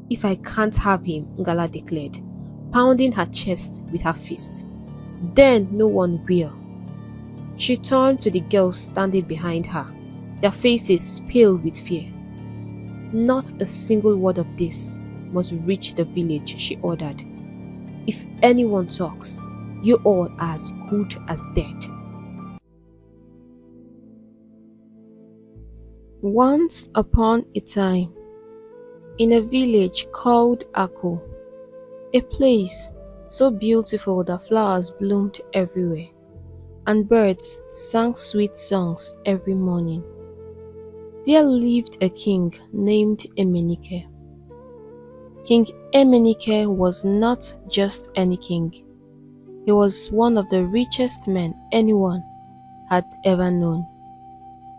"If I can't have him," Ngala declared, pounding her chest with her fist, "then no one will." She turned to the girls standing behind her, their faces pale with fear. "Not a single word of this must reach the village," she ordered. "If anyone talks, you all are as good as dead." Once upon a time, in a village called Ako, a place so beautiful that flowers bloomed everywhere and birds sang sweet songs every morning, there lived a king named Emenike. King Emenike was not just any king. He was one of the richest men anyone had ever known.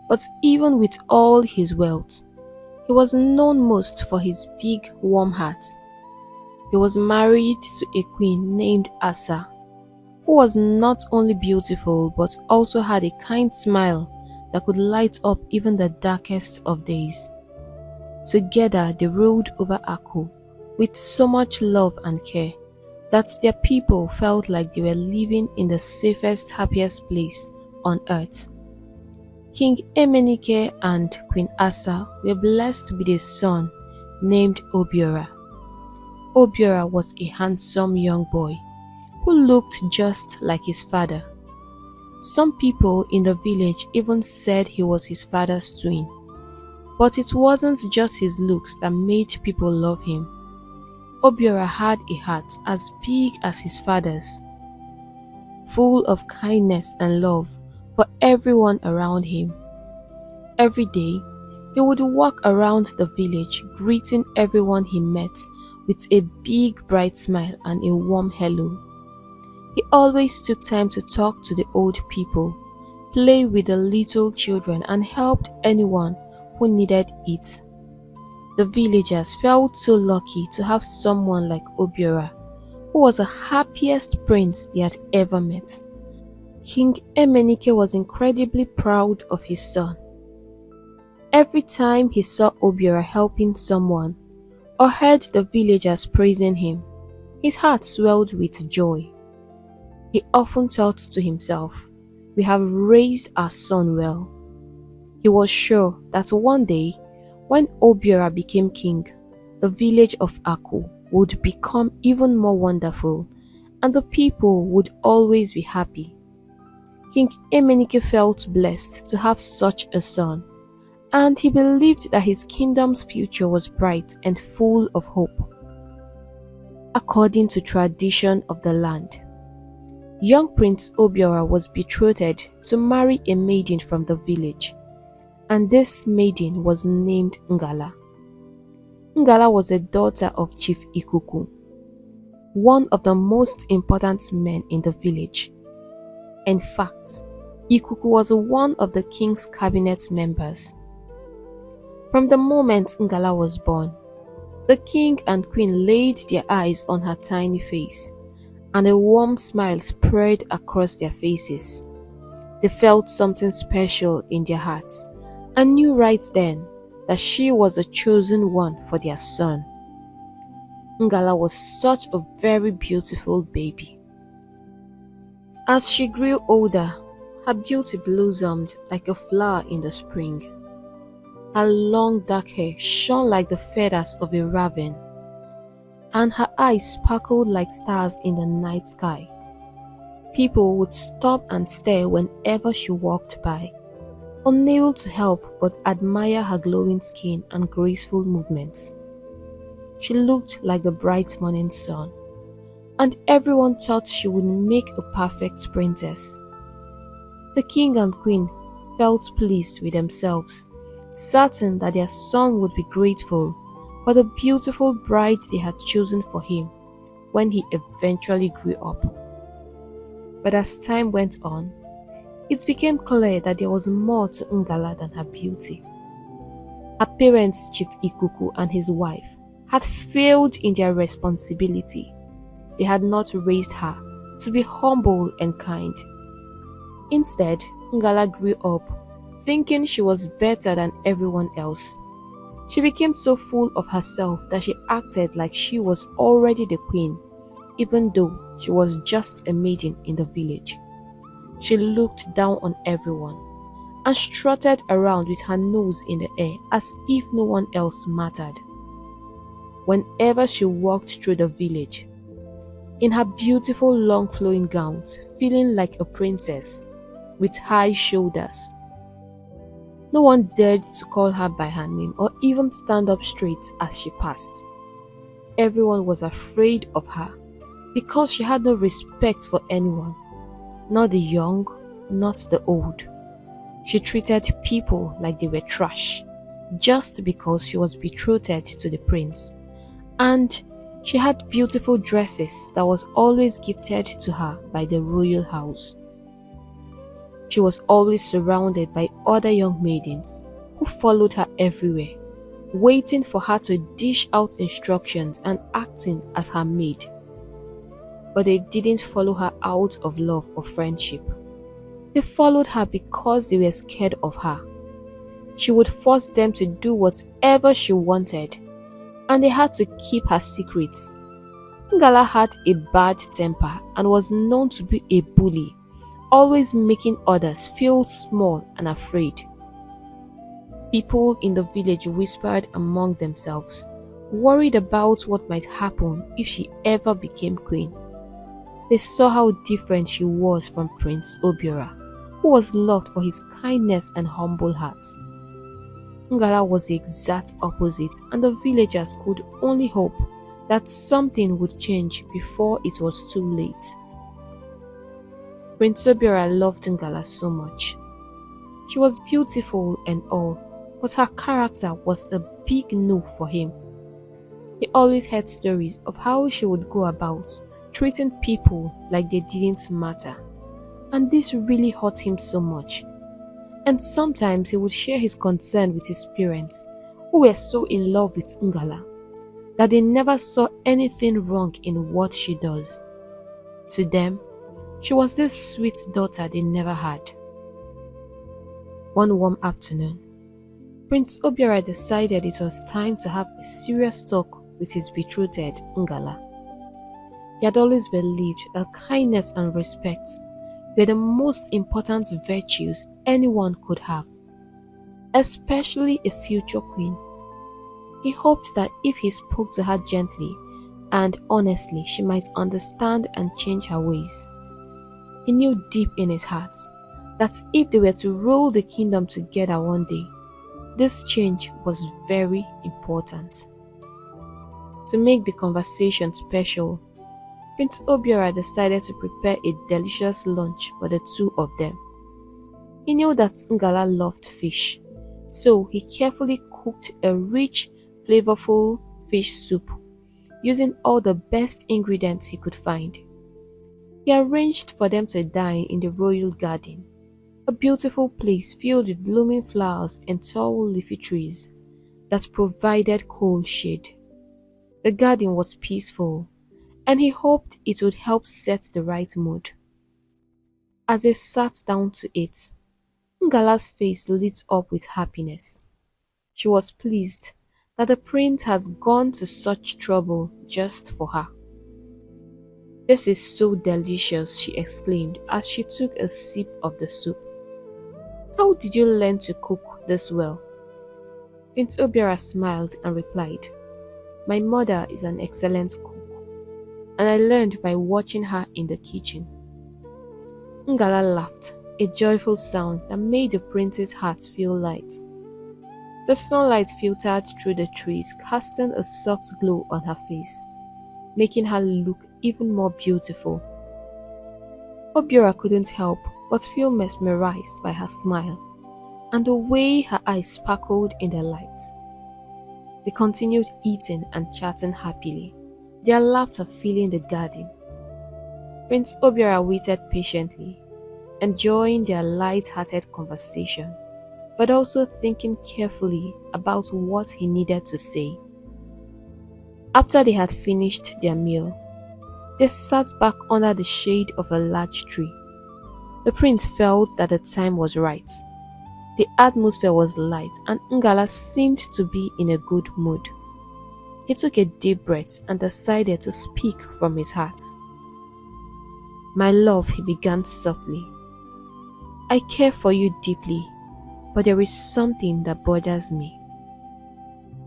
But even with all his wealth, he was known most for his big, warm heart. He was married to a queen named Asa, who was not only beautiful but also had a kind smile that could light up even the darkest of days. Together they ruled over Aku with so much love and care that their people felt like they were living in the safest, happiest place on earth. King Emenike and Queen Asa were blessed with a son named Obiora. Obiora was a handsome young boy who looked just like his father. Some people in the village even said he was his father's twin. But it wasn't just his looks that made people love him. Obiora had a heart as big as his father's, full of kindness and love for everyone around him. Every day, he would walk around the village greeting everyone he met with a big bright smile and a warm hello. He always took time to talk to the old people, play with the little children, and helped anyone who needed it. The villagers felt so lucky to have someone like Obiora, who was the happiest prince they had ever met. King Emenike was incredibly proud of his son. Every time he saw Obiora helping someone or heard the villagers praising him, his heart swelled with joy. He often thought to himself, "We have raised our son well." He was sure that one day, when Obiora became king, the village of Aku would become even more wonderful and the people would always be happy. King Emenike felt blessed to have such a son, and he believed that his kingdom's future was bright and full of hope. According to tradition of the land, young Prince Obiora was betrothed to marry a maiden from the village, and this maiden was named Ngala. Ngala was a daughter of Chief Ikuku, one of the most important men in the village. In fact, Ikuku was one of the king's cabinet members. From the moment Ngala was born, the king and queen laid their eyes on her tiny face, and a warm smile spread across their faces. They felt something special in their hearts and knew right then that she was the chosen one for their son. Ngala was such a very beautiful baby. As she grew older, her beauty blossomed like a flower in the spring. Her long dark hair shone like the feathers of a raven, and her eyes sparkled like stars in the night sky. People would stop and stare whenever she walked by, unable to help but admire her glowing skin and graceful movements. She looked like the bright morning sun, and everyone thought she would make a perfect princess. The king and queen felt pleased with themselves, certain that their son would be grateful for the beautiful bride they had chosen for him when he eventually grew up. But as time went on, it became clear that there was more to Ngala than her beauty. Her parents, Chief Ikuku and his wife, had failed in their responsibility. They had not raised her to be humble and kind. Instead, Ngala grew up thinking she was better than everyone else. She became so full of herself that she acted like she was already the queen, even though she was just a maiden in the village. She looked down on everyone and strutted around with her nose in the air as if no one else mattered. Whenever she walked through the village, in her beautiful long flowing gowns, feeling like a princess, with high shoulders, no one dared to call her by her name or even stand up straight as she passed. Everyone was afraid of her because she had no respect for anyone, not the young, not the old. She treated people like they were trash just because she was betrothed to the prince. And she had beautiful dresses that was always gifted to her by the royal house. She was always surrounded by other young maidens who followed her everywhere, waiting for her to dish out instructions and acting as her maid. But they didn't follow her out of love or friendship. They followed her because they were scared of her. She would force them to do whatever she wanted, and they had to keep her secrets. Ngala had a bad temper and was known to be a bully, always making others feel small and afraid. People in the village whispered among themselves, worried about what might happen if she ever became queen. They saw how different she was from Prince Obiora, who was loved for his kindness and humble heart. Ngala was the exact opposite, and the villagers could only hope that something would change before it was too late. Prince Obiora loved Ngala so much. She was beautiful and all, but her character was a big no for him. He always heard stories of how she would go about treating people like they didn't matter, and this really hurt him so much. And sometimes he would share his concern with his parents, who were so in love with Ngala that they never saw anything wrong in what she does. To them, she was this sweet daughter they never had. One warm afternoon, Prince Obiora decided it was time to have a serious talk with his betrothed Ngala. He had always believed that kindness and respect were the most important virtues anyone could have, especially a future queen. He hoped that if he spoke to her gently and honestly, she might understand and change her ways. He knew deep in his heart that if they were to rule the kingdom together one day, this change was very important. To make the conversation special, Prince Obiora decided to prepare a delicious lunch for the two of them. He knew that Ngala loved fish, so he carefully cooked a rich, flavorful fish soup, using all the best ingredients he could find. He arranged for them to dine in the royal garden, a beautiful place filled with blooming flowers and tall leafy trees that provided cool shade. The garden was peaceful, and he hoped it would help set the right mood. As they sat down to eat, Ngala's face lit up with happiness. She was pleased that the prince had gone to such trouble just for her. "This is so delicious," she exclaimed as she took a sip of the soup. "How did you learn to cook this well?" Prince Obiora smiled and replied, "My mother is an excellent cook, and I learned by watching her in the kitchen." Ngala laughed, a joyful sound that made the prince's heart feel light. The sunlight filtered through the trees, casting a soft glow on her face, making her look even more beautiful. Obiora couldn't help but feel mesmerized by her smile and the way her eyes sparkled in the light. They continued eating and chatting happily, their laughter filling the garden. Prince Obiora waited patiently, enjoying their light-hearted conversation, but also thinking carefully about what he needed to say. After they had finished their meal, they sat back under the shade of a large tree. The prince felt that the time was right. The atmosphere was light and Ngala seemed to be in a good mood. He took a deep breath and decided to speak from his heart. "My love," he began softly, "I care for you deeply, but there is something that bothers me."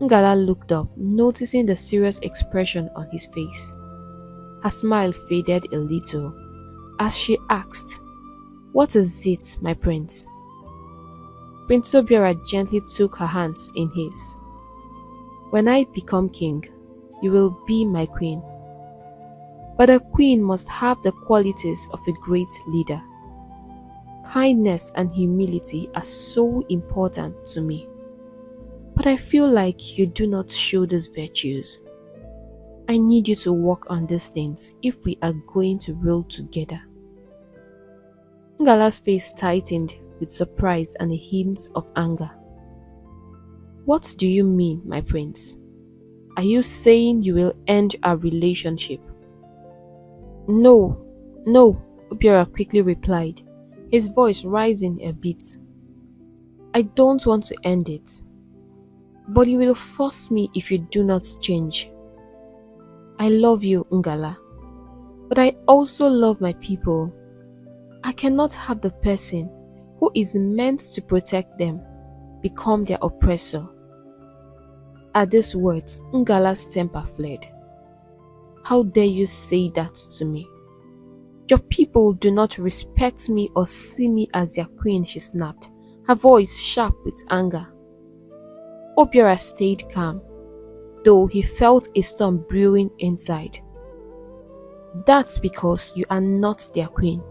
Ngala looked up, noticing the serious expression on his face. Her smile faded a little as she asked, "What is it, my prince?" Prince Obiora gently took her hands in his. "When I become king, you will be my queen. But a queen must have the qualities of a great leader. Kindness and humility are so important to me. But I feel like you do not show these virtues. I need you to work on these things if we are going to rule together." Ngala's face tightened with surprise and a hint of anger. "What do you mean, my prince? Are you saying you will end our relationship?" No, Obiora quickly replied, his voice rising a bit. "I don't want to end it, but you will force me if you do not change. I love you, Ngala, but I also love my people. I cannot have the person who is meant to protect them become their oppressor." At these words, Ngala's temper fled. "How dare you say that to me? Your people do not respect me or see me as their queen," she snapped, her voice sharp with anger. Obiora stayed calm, though he felt a storm brewing inside. "That's because you are not their queen.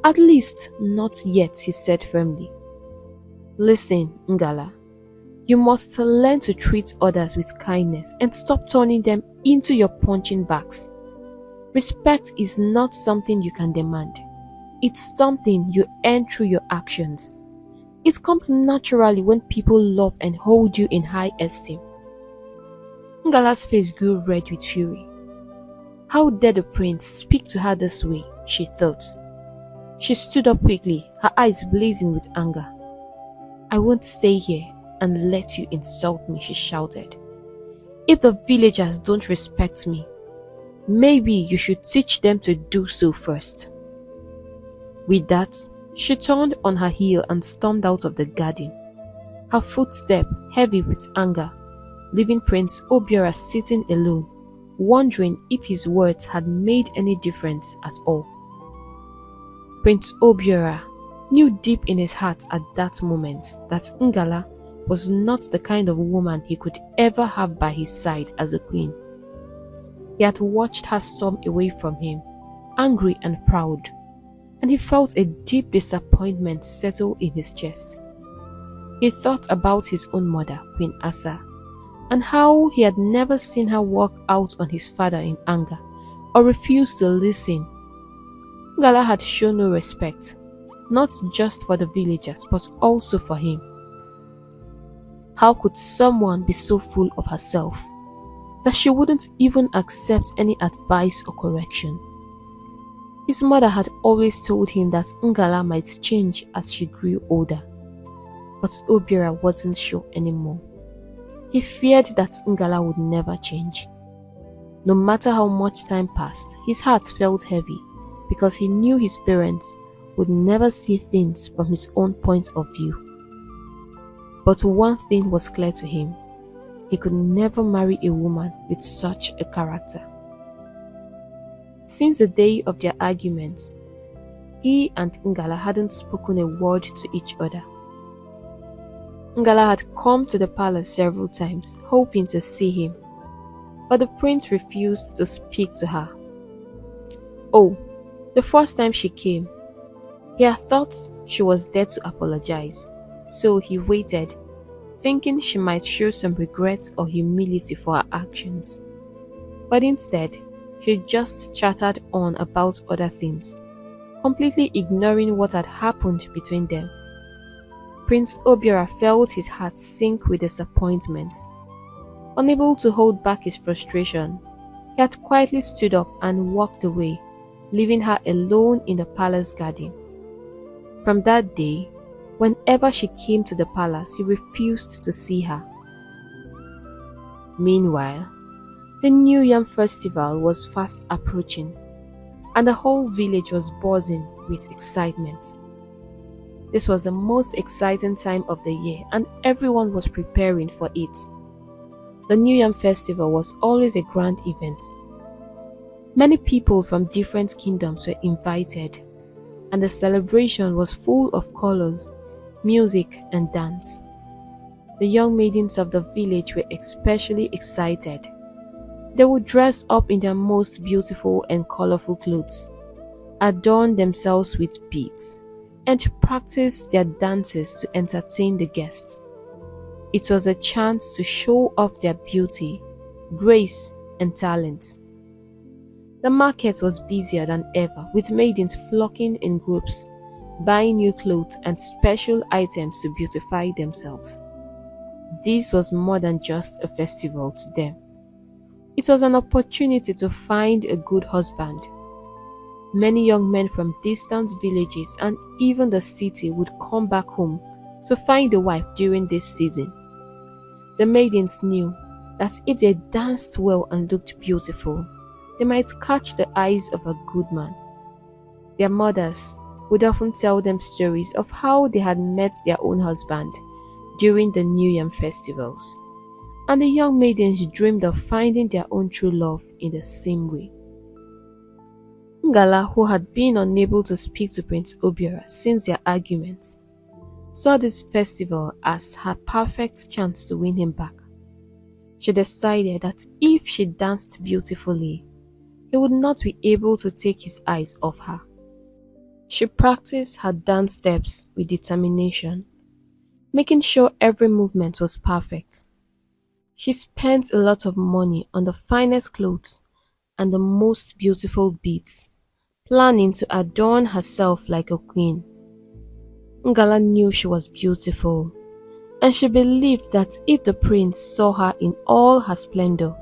At least, not yet," he said firmly. "Listen, Ngala, you must learn to treat others with kindness and stop turning them into your punching bags. Respect is not something you can demand. It's something you earn through your actions. It comes naturally when people love and hold you in high esteem." Ngala's face grew red with fury. How dare the prince speak to her this way, she thought. She stood up quickly, her eyes blazing with anger. "I won't stay here and let you insult me," she shouted. "If the villagers don't respect me, maybe you should teach them to do so first." With that, she turned on her heel and stormed out of the garden, her footstep heavy with anger, leaving Prince Obiora sitting alone, wondering if his words had made any difference at all. Prince Obiora knew deep in his heart at that moment that Ngala was not the kind of woman he could ever have by his side as a queen. He had watched her storm away from him, angry and proud, and he felt a deep disappointment settle in his chest. He thought about his own mother, Queen Asa, and how he had never seen her walk out on his father in anger or refuse to listen. Ngala had shown no respect, not just for the villagers but also for him. How could someone be so full of herself that she wouldn't even accept any advice or correction? His mother had always told him that Ngala might change as she grew older, but Obiora wasn't sure anymore. He feared that Ngala would never change. No matter how much time passed, his heart felt heavy because he knew his parents would never see things from his own point of view. But one thing was clear to him: he could never marry a woman with such a character. Since the day of their arguments, he and Ngala hadn't spoken a word to each other. Ngala had come to the palace several times, hoping to see him, but the prince refused to speak to her. Oh, the first time she came, he had thought she was there to apologize, so he waited, thinking she might show some regret or humility for her actions. But instead, she just chattered on about other things, completely ignoring what had happened between them. Prince Obiora felt his heart sink with disappointment. Unable to hold back his frustration, he had quietly stood up and walked away, leaving her alone in the palace garden. From that day, Whenever she came to the palace, he refused to see her. Meanwhile, the New Yam festival was fast approaching, and the whole village was buzzing with excitement. This was the most exciting time of the year, and everyone was preparing for it. The New Yam festival was always a grand event. Many people from different kingdoms were invited, and the celebration was full of colors, music, and dance. The young maidens of the village were especially excited. They would dress up in their most beautiful and colorful clothes, adorn themselves with beads, and practice their dances to entertain the guests. It was a chance to show off their beauty, grace, and talent. The market was busier than ever, with maidens flocking in groups, buying new clothes and special items to beautify themselves. This was more than just a festival to them. It was an opportunity to find a good husband. Many young men from distant villages and even the city would come back home to find a wife during this season. The maidens knew that if they danced well and looked beautiful, they might catch the eyes of a good man. Their mothers would often tell them stories of how they had met their own husband during the New Yam festivals, and the young maidens dreamed of finding their own true love in the same way. Ngala, who had been unable to speak to Prince Obiora since their argument, saw this festival as her perfect chance to win him back. She decided that if she danced beautifully, he would not be able to take his eyes off her. She practiced her dance steps with determination, making sure every movement was perfect. She spent a lot of money on the finest clothes and the most beautiful beads, planning to adorn herself like a queen. Ngala knew she was beautiful, and she believed that if the prince saw her in all her splendor,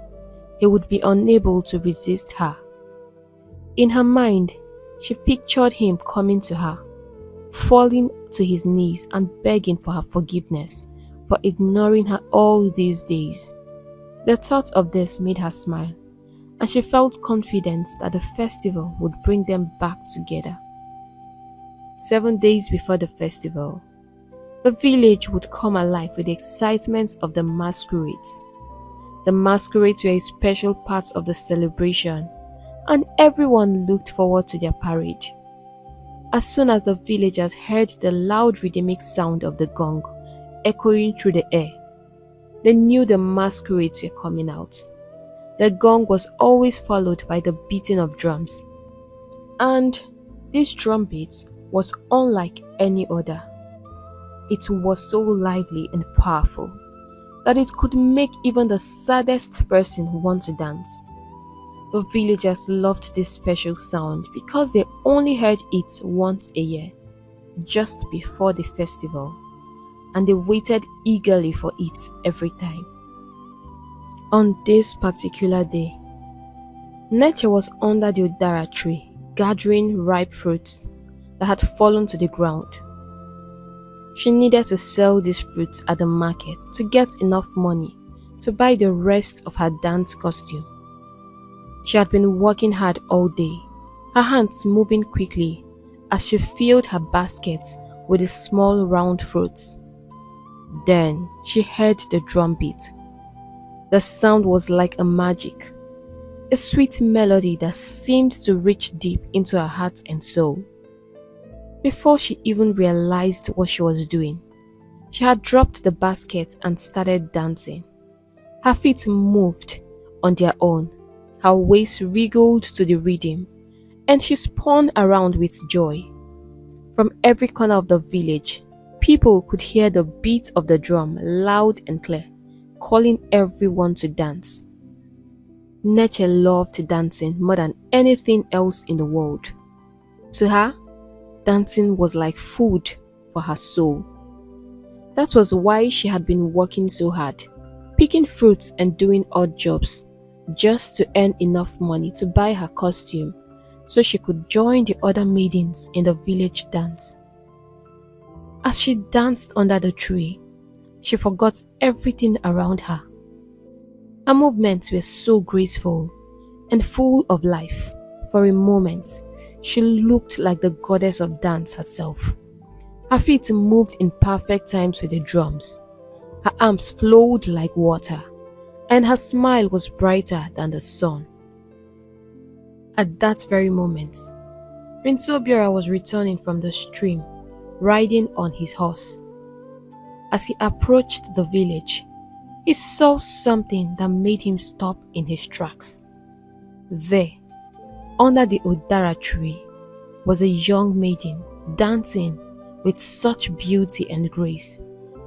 he would be unable to resist her. In her mind, she pictured him coming to her, falling to his knees and begging for her forgiveness for ignoring her all these days. The thought of this made her smile, and she felt confident that the festival would bring them back together. 7 days before the festival, the village would come alive with the excitement of the masquerades. The masquerades were a special part of the celebration, and everyone looked forward to their parade. As soon as the villagers heard the loud rhythmic sound of the gong echoing through the air, they knew the masquerades were coming out. The gong was always followed by the beating of drums, and this drum beat was unlike any other. It was so lively and powerful that it could make even the saddest person want to dance. The villagers loved this special sound because they only heard it once a year, just before the festival, and they waited eagerly for it every time. On this particular day, Neche was under the udara tree gathering ripe fruits that had fallen to the ground. She needed to sell these fruits at the market to get enough money to buy the rest of her dance costume. She had been working hard all day, her hands moving quickly as she filled her basket with the small round fruits. Then she heard the drum beat. The sound was like a magic, a sweet melody that seemed to reach deep into her heart and soul. Before she even realized what she was doing, she had dropped the basket and started dancing. Her feet moved on their own, her waist wriggled to the rhythm, and she spun around with joy. From every corner of the village, people could hear the beat of the drum loud and clear, calling everyone to dance. Neche loved dancing more than anything else in the world. To her, dancing was like food for her soul. That was why she had been working so hard, picking fruits and doing odd jobs, just to earn enough money to buy her costume so she could join the other maidens in the village dance. As she danced under the tree, she forgot everything around her. Her movements were so graceful and full of life. For a moment, she looked like the goddess of dance herself. Her feet moved in perfect time to the drums. Her arms flowed like water, and her smile was brighter than the sun. At that very moment, Prince Obiora was returning from the stream, riding on his horse. As he approached the village, he saw something that made him stop in his tracks. There, under the Udara tree, was a young maiden dancing with such beauty and grace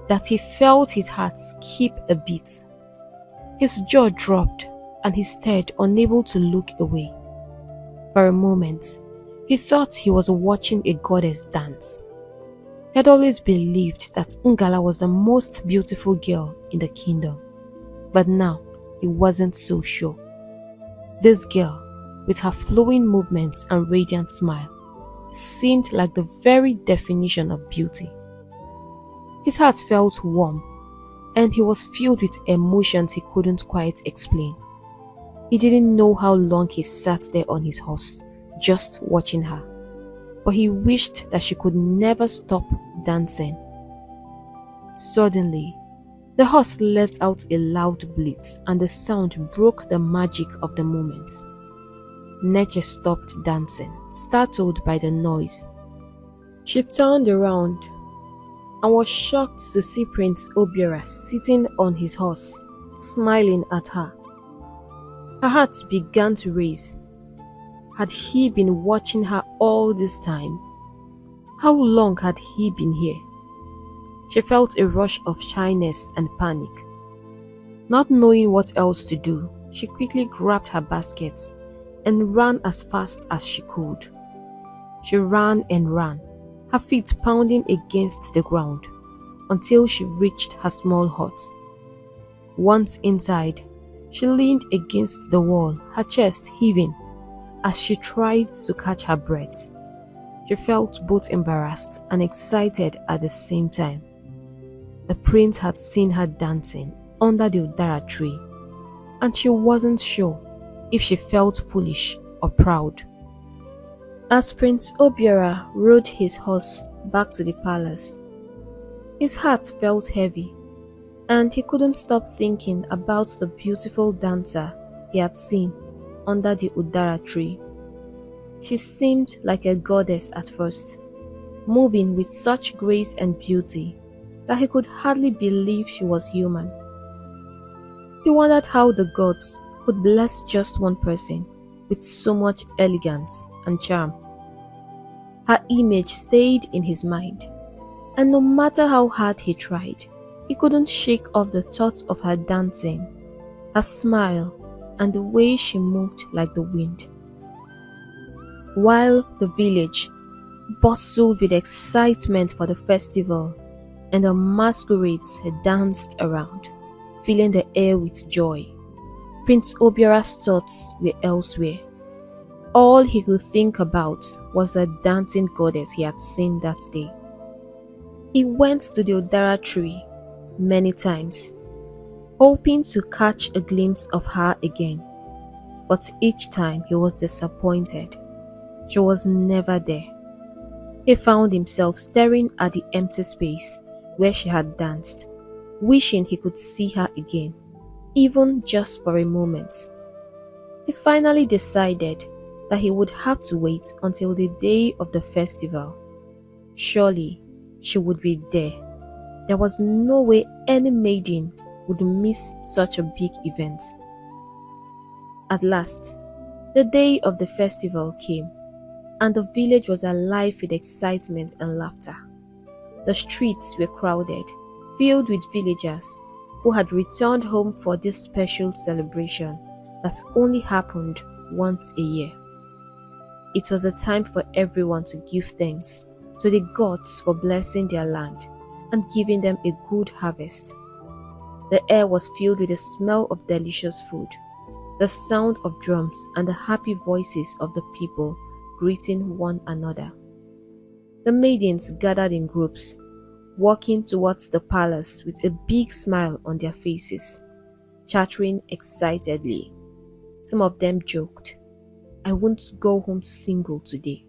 that he felt his heart skip a beat. His jaw dropped and he stared, unable to look away. For a moment, he thought he was watching a goddess dance. He had always believed that Ngala was the most beautiful girl in the kingdom, but now he wasn't so sure. This girl, with her flowing movements and radiant smile, seemed like the very definition of beauty. His heart felt warm, and he was filled with emotions he couldn't quite explain. He didn't know how long he sat there on his horse, just watching her, but he wished that she could never stop dancing. Suddenly, the horse let out a loud bleat, and the sound broke the magic of the moment. Neche stopped dancing, startled by the noise. She turned around and was shocked to see Prince Obiora sitting on his horse, smiling at her. Her heart began to race. Had he been watching her all this time? How long had he been here? She felt a rush of shyness and panic. Not knowing what else to do, she quickly grabbed her basket and ran as fast as she could. She ran and ran, her feet pounding against the ground, until she reached her small hut. Once inside, she leaned against the wall, her chest heaving as she tried to catch her breath. She felt both embarrassed and excited at the same time. The prince had seen her dancing under the Udara tree, and she wasn't sure if she felt foolish or proud. As Prince Obiora rode his horse back to the palace, his heart felt heavy, and he couldn't stop thinking about the beautiful dancer he had seen under the Udara tree. She seemed like a goddess at first, moving with such grace and beauty that he could hardly believe she was human. He wondered how the gods could bless just one person with so much elegance and charm. Her image stayed in his mind, and no matter how hard he tried, he couldn't shake off the thought of her dancing, her smile, and the way she moved like the wind. While the village bustled with excitement for the festival and the masquerades danced around, filling the air with joy, Prince Obiora's thoughts were elsewhere. All he could think about was the dancing goddess he had seen that day. He went to the Udara tree many times, hoping to catch a glimpse of her again, but each time he was disappointed. She was never there. He found himself staring at the empty space where she had danced, wishing he could see her again, even just for a moment. He finally decided that he would have to wait until the day of the festival. Surely she would be there. There was no way any maiden would miss such a big event. At last, the day of the festival came, and the village was alive with excitement and laughter. The streets were crowded, filled with villagers who had returned home for this special celebration that only happened once a year. It was a time for everyone to give thanks to the gods for blessing their land and giving them a good harvest. The air was filled with the smell of delicious food, the sound of drums, and the happy voices of the people greeting one another. The maidens gathered in groups, walking towards the palace with a big smile on their faces, chattering excitedly. Some of them joked, "I won't go home single today."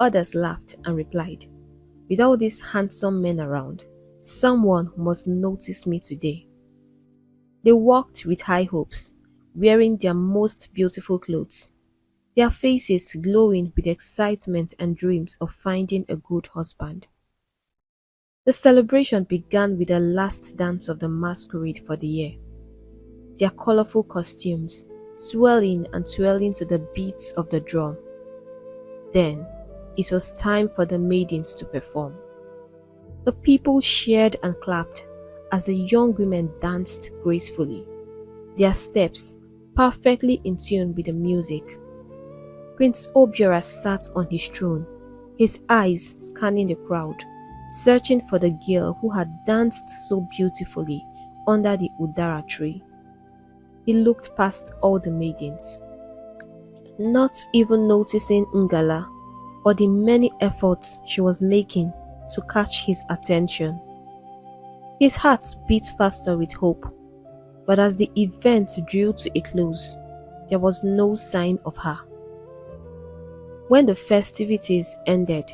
Others laughed and replied, "With all these handsome men around, someone must notice me today." They walked with high hopes, wearing their most beautiful clothes, their faces glowing with excitement and dreams of finding a good husband. The celebration began with the last dance of the masquerade for the year, their colorful costumes swelling and swelling to the beats of the drum. Then, it was time for the maidens to perform. The people cheered and clapped as the young women danced gracefully, their steps perfectly in tune with the music. Prince Obiora sat on his throne, his eyes scanning the crowd, searching for the girl who had danced so beautifully under the udara tree. He looked past all the maidens, not even noticing Ngala or the many efforts she was making to catch his attention. His heart beat faster with hope, but as the event drew to a close, there was no sign of her. When the festivities ended,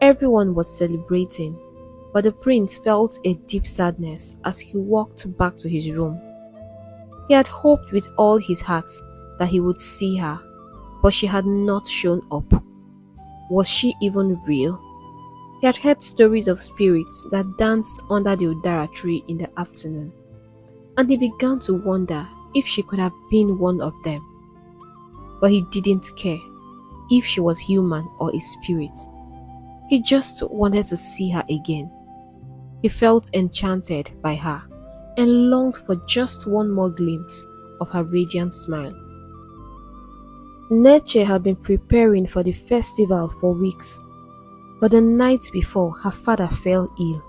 everyone was celebrating, but the prince felt a deep sadness as he walked back to his room. He had hoped with all his heart that he would see her, but she had not shown up. Was she even real? He had heard stories of spirits that danced under the udara tree in the afternoon, and he began to wonder if she could have been one of them. But he didn't care if she was human or a spirit. He just wanted to see her again. He felt enchanted by her and longed for just one more glimpse of her radiant smile. Neche had been preparing for the festival for weeks, but the night before her father fell ill.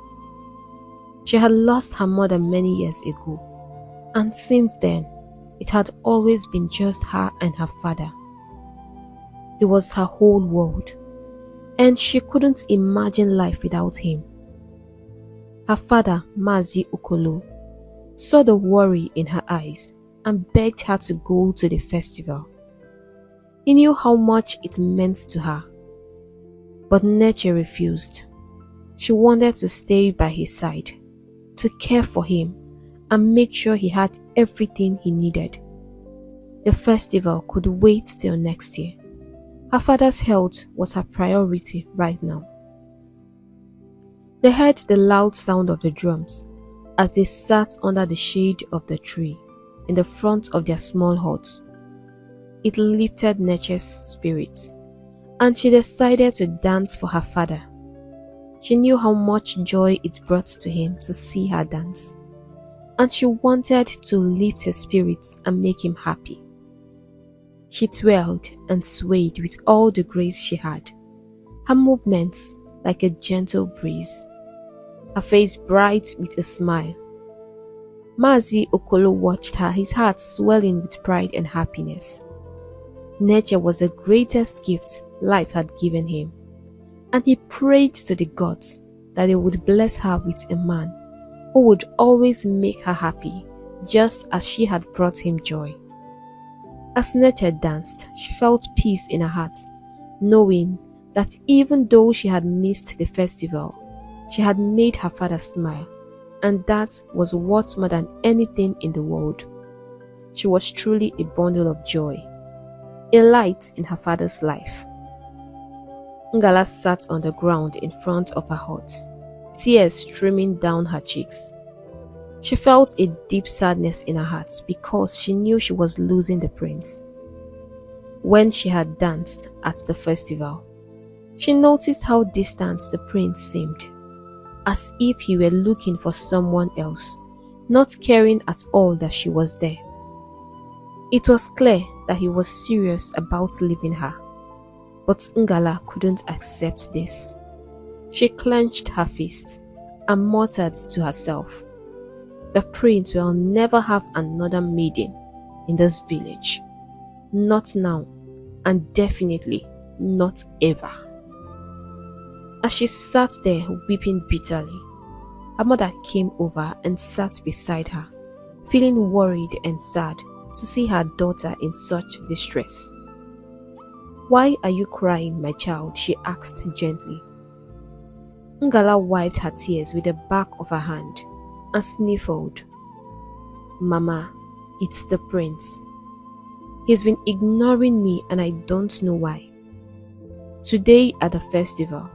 She had lost her mother many years ago, and since then, it had always been just her and her father. He was her whole world, and she couldn't imagine life without him. Her father, Mazi Okolo, saw the worry in her eyes and begged her to go to the festival. He knew how much it meant to her, but Neche refused. She wanted to stay by his side, to care for him and make sure he had everything he needed. The festival could wait till next year. Her father's health was her priority right now. They heard the loud sound of the drums as they sat under the shade of the tree in the front of their small hut. It lifted Neche's spirits, and she decided to dance for her father. She knew how much joy it brought to him to see her dance, and she wanted to lift his spirits and make him happy. She twirled and swayed with all the grace she had, her movements like a gentle breeze, her face bright with a smile. Mazi Okolo watched her, his heart swelling with pride and happiness. Neche was the greatest gift life had given him, and he prayed to the gods that they would bless her with a man who would always make her happy, just as she had brought him joy. As Neche danced, she felt peace in her heart, knowing that even though she had missed the festival, she had made her father smile, and that was what more than anything in the world. She was truly a bundle of joy, a light in her father's life. Ngala sat on the ground in front of her hut, tears streaming down her cheeks. She felt a deep sadness in her heart because she knew she was losing the prince. When she had danced at the festival, she noticed how distant the prince seemed, as if he were looking for someone else, not caring at all that she was there. It was clear that he was serious about leaving her, but Ngala couldn't accept this. She clenched her fists and muttered to herself, "The prince will never have another maiden in this village. Not now, and definitely not ever." As she sat there weeping bitterly, her mother came over and sat beside her, feeling worried and sad to see her daughter in such distress. "Why are you crying, my child?" she asked gently. Ngala wiped her tears with the back of her hand and sniffled. "Mama, it's the prince. He's been ignoring me and I don't know why. Today at the festival,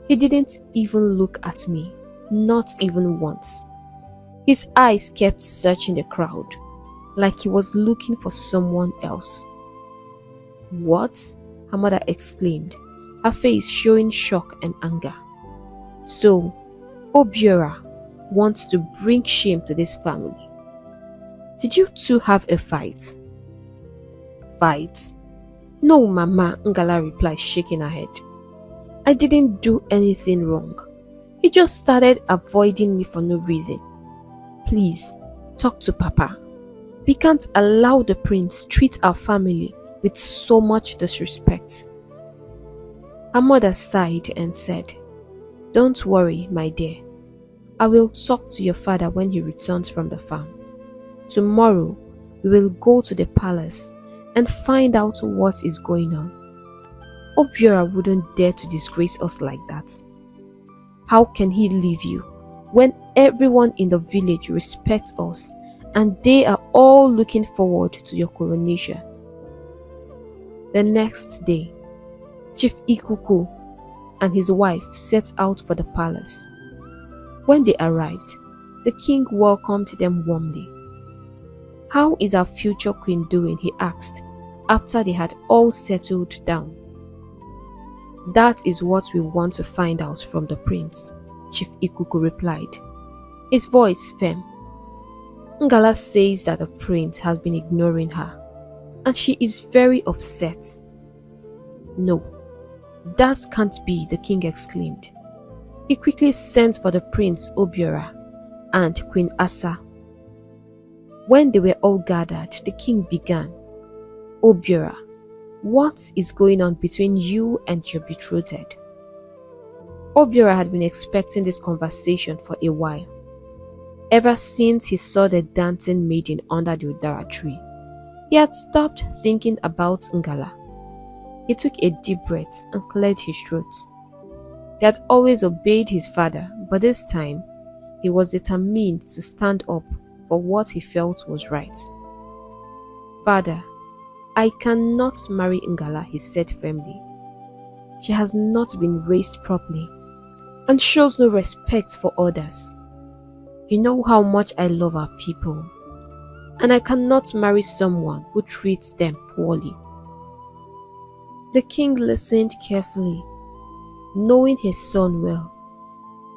he didn't even look at me, not even once. His eyes kept searching the crowd, like he was looking for someone else." "What?" her mother exclaimed, her face showing shock and anger. "So, Obiora wants to bring shame to this family. Did you two have a fight?" "Fight? No, Mama," Ngala replied, shaking her head. "I didn't do anything wrong. He just started avoiding me for no reason. Please, talk to Papa. We can't allow the prince treat our family with so much disrespect." Her mother sighed and said, "Don't worry, my dear. I will talk to your father when he returns from the farm. Tomorrow, we will go to the palace and find out what is going on. Obiora wouldn't dare to disgrace us like that. How can he leave you when everyone in the village respects us and they are all looking forward to your coronation?" The next day, Chief Ikuku and his wife set out for the palace. When they arrived, the king welcomed them warmly. "How is our future queen doing?" he asked after they had all settled down. "That is what we want to find out from the prince," Chief Ikuku replied, his voice firm. "Ngala says that the prince has been ignoring her, and she is very upset." "No, that can't be," the king exclaimed. He quickly sent for the Prince Obiora and Queen Asa. When they were all gathered, the king began. "Obiora, what is going on between you and your betrothed?" Obiora had been expecting this conversation for a while, ever since he saw the dancing maiden under the Udara tree. He had stopped thinking about Ngala. He took a deep breath and cleared his throat. He had always obeyed his father, but this time he was determined to stand up for what he felt was right. "Father, I cannot marry Ngala," he said firmly. "She has not been raised properly and shows no respect for others. You know how much I love our people, and I cannot marry someone who treats them poorly." The king listened carefully, knowing his son well,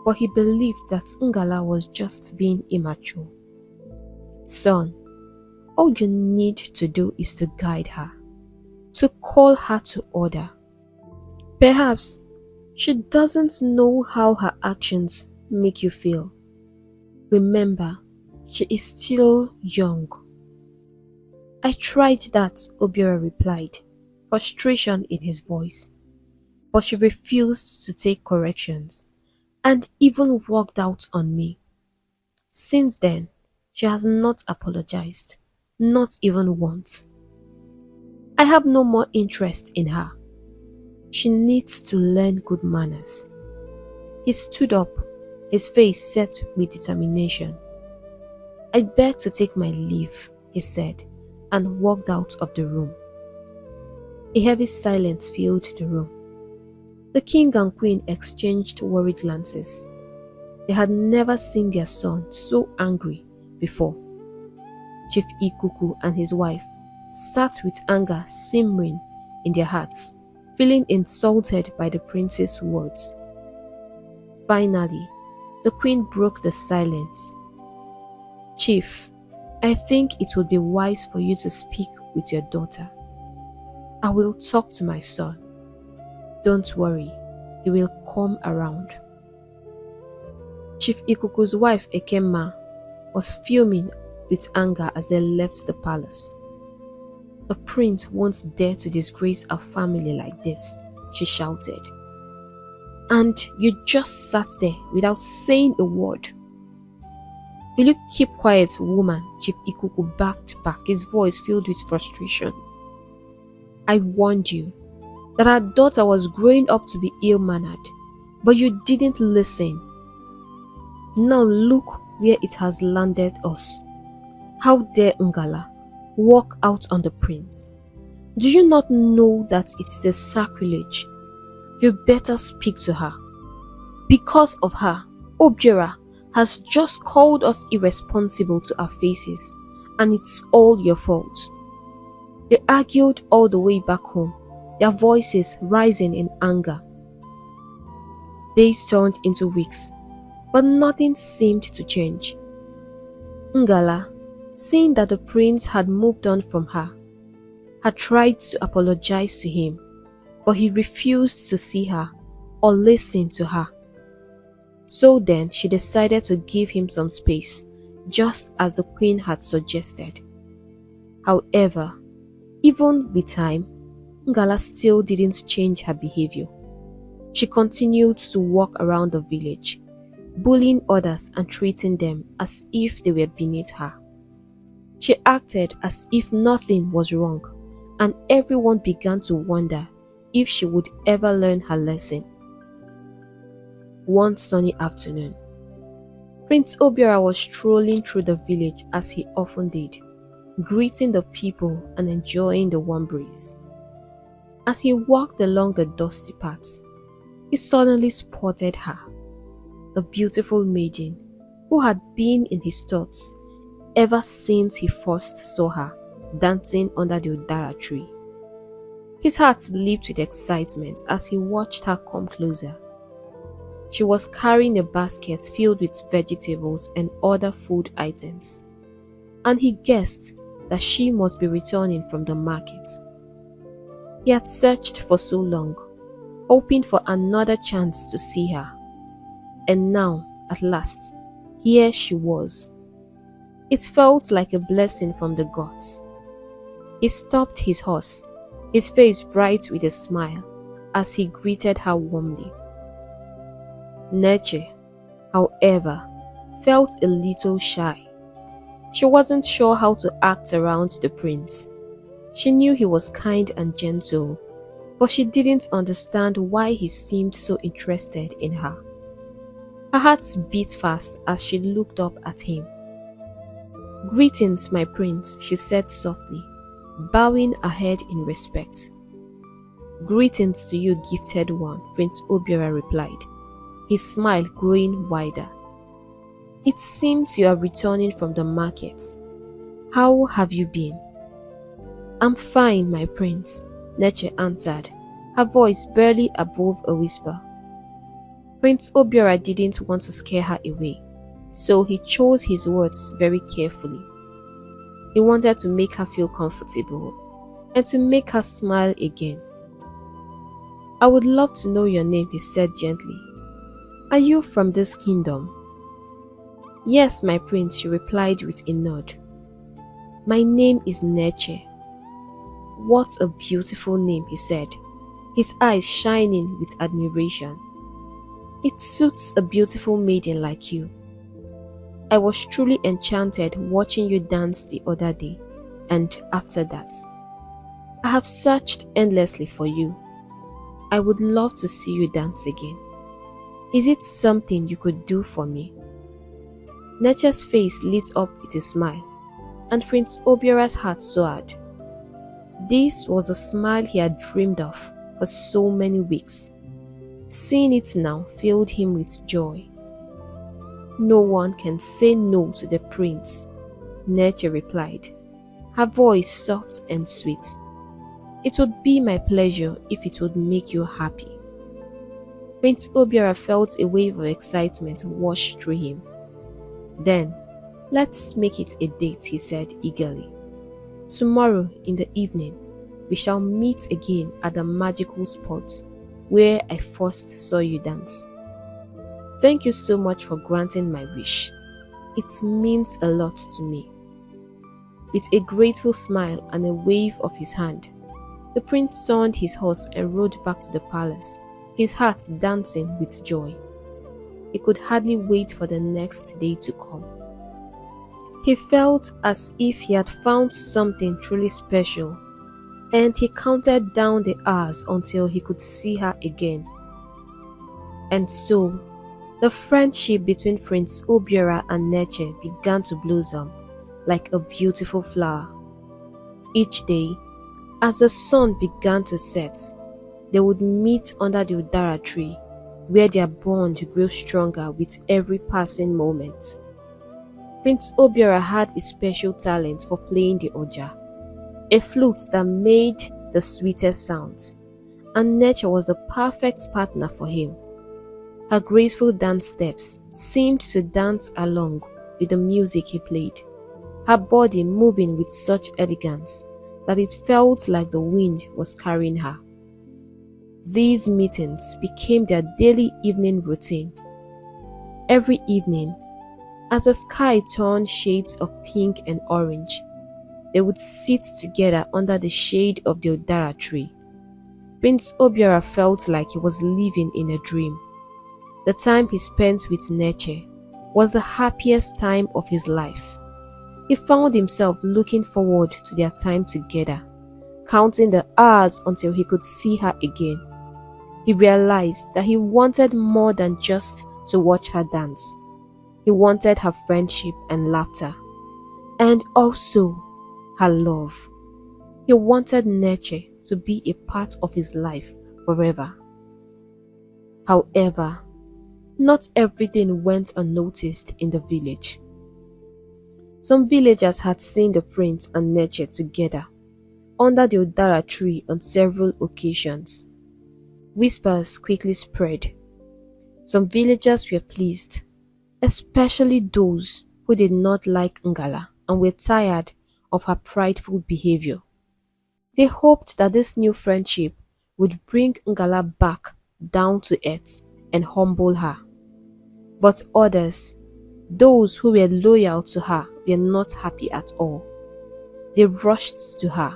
but he believed that Ngala was just being immature. "Son, all you need to do is to guide her, to call her to order. Perhaps she doesn't know how her actions make you feel. Remember, she is still young." "I tried that," Obiora replied, frustration in his voice. "But she refused to take corrections and even walked out on me. Since then, she has not apologized, not even once. I have no more interest in her. She needs to learn good manners." He stood up, his face set with determination. "I beg to take my leave," he said, and walked out of the room. A heavy silence filled the room. The king and queen exchanged worried glances. They had never seen their son so angry before. Chief Ikuku and his wife sat with anger simmering in their hearts, feeling insulted by the prince's words. Finally, the queen broke the silence. "Chief, I think it would be wise for you to speak with your daughter. I will talk to my son. Don't worry, he will come around." Chief Ikuku's wife Ekema was fuming with anger as they left the palace. "The prince won't dare to disgrace our family like this," she shouted. and you just sat there without saying a word. Will you keep quiet, woman? Chief Ikuku backed back, his voice filled with frustration. I warned you that our daughter was growing up to be ill-mannered, but you didn't listen. Now look where it has landed us. How dare Ngala walk out on the prince? Do you not know that it is a sacrilege? You better speak to her. Because of her, Obiora has just called us irresponsible to our faces, and it's all your fault. They argued all the way back home, their voices rising in anger. Days turned into weeks, but nothing seemed to change. Ngala, seeing that the prince had moved on from her, had tried to apologize to him, but he refused to see her or listen to her. So then she decided to give him some space, just as the queen had suggested. However, even with time, Ngala still didn't change her behavior. She continued to walk around the village, bullying others and treating them as if they were beneath her. She acted as if nothing was wrong, and everyone began to wonder if she would ever learn her lesson. One sunny afternoon, Prince Obiora was strolling through the village as he often did, greeting the people and enjoying the warm breeze. As he walked along the dusty paths, he suddenly spotted her, the beautiful maiden who had been in his thoughts ever since he first saw her dancing under the Udara tree. His heart leaped with excitement as he watched her come closer. She was carrying a basket filled with vegetables and other food items, and he guessed that she must be returning from the market. He had searched for so long, hoping for another chance to see her, and now, at last, here she was. It felt like a blessing from the gods. He stopped his horse, his face bright with a smile, as he greeted her warmly. Neche, however, felt a little shy. She wasn't sure how to act around the prince. She knew he was kind and gentle, but she didn't understand why he seemed so interested in her. Her heart beat fast as she looked up at him. "Greetings, my prince," she said softly, bowing her head in respect. "Greetings to you, gifted one," Prince Obiora replied, his smile growing wider. "It seems you are returning from the market. How have you been?" "I'm fine, my prince," Neche answered, her voice barely above a whisper. Prince Obiora didn't want to scare her away, so he chose his words very carefully. He wanted to make her feel comfortable and to make her smile again. "I would love to know your name," he said gently. "Are you from this kingdom?" "Yes, my prince," she replied with a nod. "My name is Neche." "What a beautiful name," he said, his eyes shining with admiration. "It suits a beautiful maiden like you. I was truly enchanted watching you dance the other day, and after that, I have searched endlessly for you. I would love to see you dance again. Is it something you could do for me?" Neche's face lit up with a smile, and Prince Obiora's heart soared. This was a smile he had dreamed of for so many weeks. Seeing it now filled him with joy. "No one can say no to the prince," Neche replied, her voice soft and sweet. "It would be my pleasure if it would make you happy." Prince Obiora felt a wave of excitement wash through him. "Then, let's make it a date," he said eagerly. "Tomorrow in the evening, we shall meet again at the magical spot where I first saw you dance. Thank you so much for granting my wish. It means a lot to me." With a grateful smile and a wave of his hand, the prince turned his horse and rode back to the palace, his heart dancing with joy. He could hardly wait for the next day to come. He felt as if he had found something truly special, and he counted down the hours until he could see her again. And so, the friendship between Prince Obiora and Neche began to blossom like a beautiful flower. Each day, as the sun began to set, they would meet under the Udara tree, where their bond grew stronger with every passing moment. Prince Obiora had a special talent for playing the oja, a flute that made the sweetest sounds, and Neche was the perfect partner for him. Her graceful dance steps seemed to dance along with the music he played, her body moving with such elegance that it felt like the wind was carrying her. These meetings became their daily evening routine. Every evening, as the sky turned shades of pink and orange, they would sit together under the shade of the Udara tree. Prince Obiora felt like he was living in a dream. The time he spent with Neche was the happiest time of his life. He found himself looking forward to their time together, counting the hours until he could see her again. He realized that he wanted more than just to watch her dance. He wanted her friendship and laughter, and also her love. He wanted Neche to be a part of his life forever. However, not everything went unnoticed in the village. Some villagers had seen the prince and Neche together under the Udara tree on several occasions. Whispers quickly spread. Some villagers were pleased, especially those who did not like Ngala and were tired of her prideful behavior. They hoped that this new friendship would bring Ngala back down to earth and humble her. But others, those who were loyal to her, were not happy at all. They rushed to her,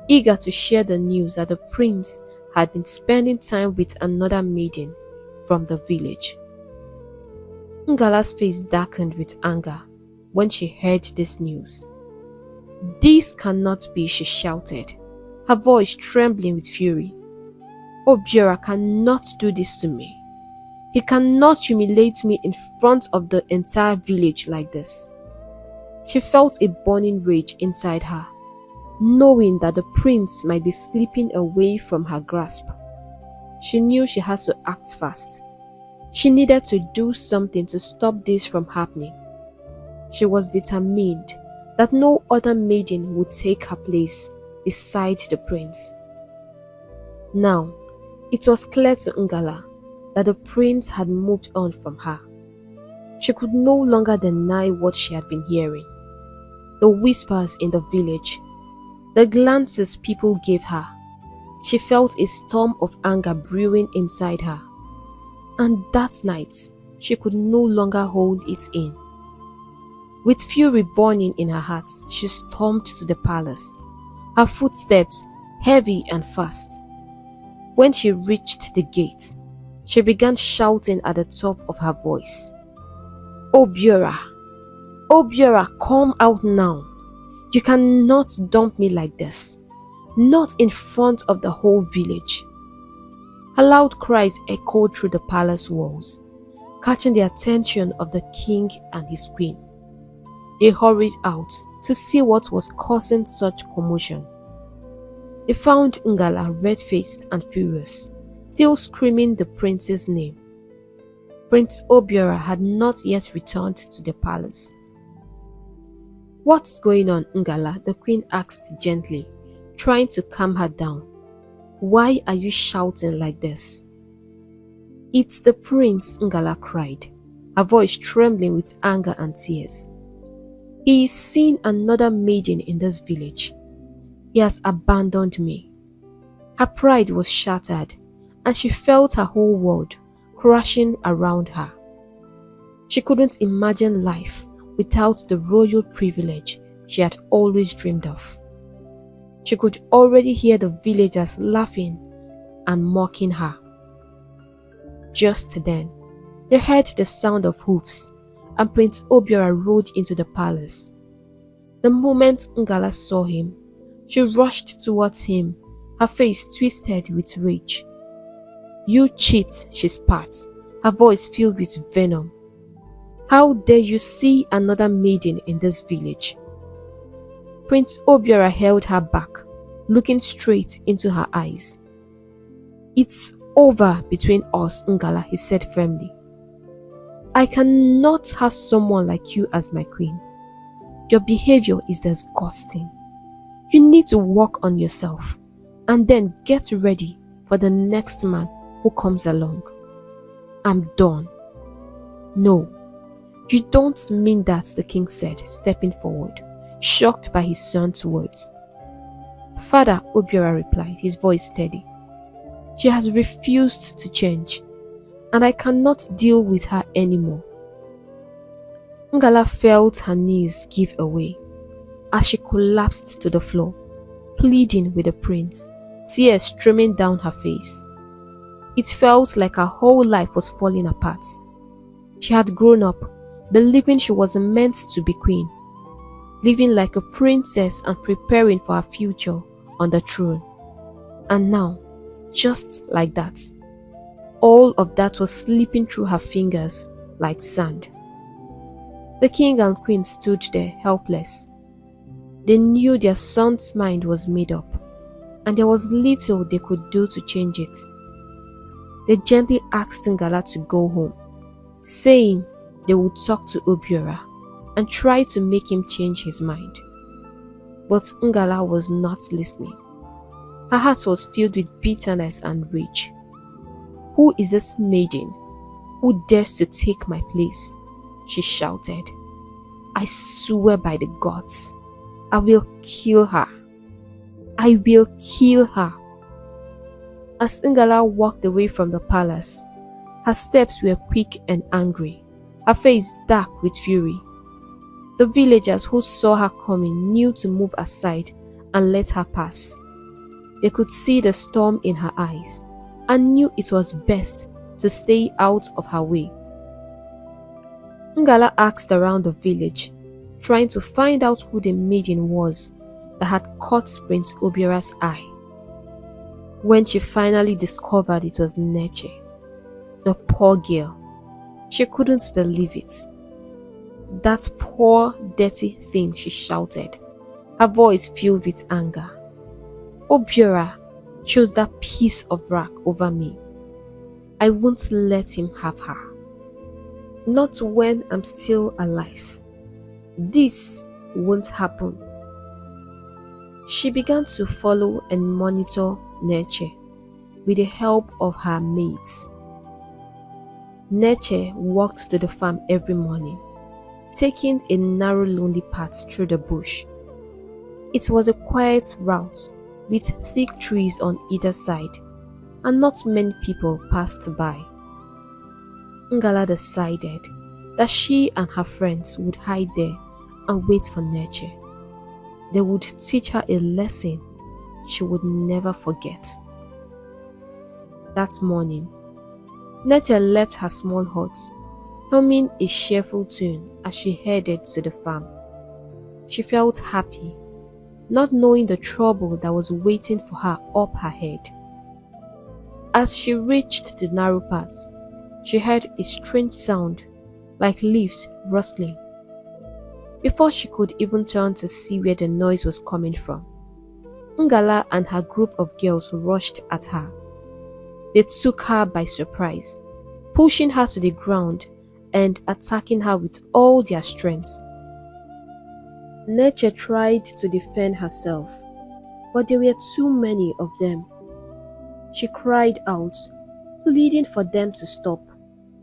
eager to share the news that the prince had been spending time with another maiden from the village. Ngala's face darkened with anger when she heard this news. "This cannot be," she shouted, her voice trembling with fury. "Obiora cannot do this to me. He cannot humiliate me in front of the entire village like this." She felt a burning rage inside her, knowing that the prince might be slipping away from her grasp. She knew she had to act fast. She needed to do something to stop this from happening. She was determined that no other maiden would take her place beside the prince. Now, it was clear to Ngala that the prince had moved on from her. She could no longer deny what she had been hearing. The whispers in the village, the glances people gave her. She felt a storm of anger brewing inside her. And that night, she could no longer hold it in. With fury burning in her heart, she stormed to the palace, her footsteps heavy and fast. When she reached the gate, she began shouting at the top of her voice, "Obiora! Obiora, come out now! You cannot dump me like this, not in front of the whole village." Her loud cries echoed through the palace walls, catching the attention of the king and his queen. They hurried out to see what was causing such commotion. They found Ngala red-faced and furious, still screaming the prince's name. Prince Obiora had not yet returned to the palace. "What's going on, Ngala?" the queen asked gently, trying to calm her down. "Why are you shouting like this?" "It's the prince," Ngala cried, her voice trembling with anger and tears. "He is seeing another maiden in this village. He has abandoned me." Her pride was shattered, and she felt her whole world crashing around her. She couldn't imagine life without the royal privilege she had always dreamed of. She could already hear the villagers laughing and mocking her. Just then, they heard the sound of hoofs, and Prince Obiora rode into the palace. The moment Ngala saw him, she rushed towards him, her face twisted with rage. "You cheat," she spat, her voice filled with venom. "How dare you see another maiden in this village?" Prince Obiora held her back, looking straight into her eyes. "It's over between us, Ngala," he said firmly. "I cannot have someone like you as my queen. Your behavior is disgusting. You need to work on yourself and then get ready for the next man who comes along. I'm done." "No, you don't mean that," the king said, stepping forward, shocked by his son's words. "Father," Obiora replied, his voice steady, "she has refused to change, and I cannot deal with her anymore." Ngala felt her knees give away as she collapsed to the floor, pleading with the prince, tears streaming down her face. It felt like her whole life was falling apart. She had grown up, believing she was meant to be queen, living like a princess and preparing for her future on the throne. And now, just like that, all of that was slipping through her fingers like sand. The king and queen stood there helpless. They knew their son's mind was made up, and there was little they could do to change it. They gently asked Ngala to go home, saying they would talk to Obiora and try to make him change his mind. But Ngala was not listening. Her heart was filled with bitterness and rage. "Who is this maiden who dares to take my place?" she shouted. "I swear by the gods, I will kill her. I will kill her." As Ngala walked away from the palace, her steps were quick and angry, her face dark with fury. The villagers who saw her coming knew to move aside and let her pass. They could see the storm in her eyes and knew it was best to stay out of her way. Ngala asked around the village, trying to find out who the maiden was that had caught Prince Obiora's eye. When she finally discovered it was Neche, the poor girl, she couldn't believe it. "That poor, dirty thing," she shouted, her voice filled with anger. "Obiora chose that piece of rag over me. I won't let him have her. Not when I'm still alive. This won't happen." She began to follow and monitor Neche with the help of her maids. Neche walked to the farm every morning, taking a narrow, lonely path through the bush. It was a quiet route with thick trees on either side, and not many people passed by. Ngala decided that she and her friends would hide there and wait for Neche. They would teach her a lesson she would never forget. That morning, Neche left her small hut, humming a cheerful tune as she headed to the farm. She felt happy, not knowing the trouble that was waiting for her up her head. As she reached the narrow path, she heard a strange sound, like leaves rustling. Before she could even turn to see where the noise was coming from, Ngala and her group of girls rushed at her. They took her by surprise, pushing her to the ground and attacking her with all their strength. Neche tried to defend herself, but there were too many of them. She cried out, pleading for them to stop,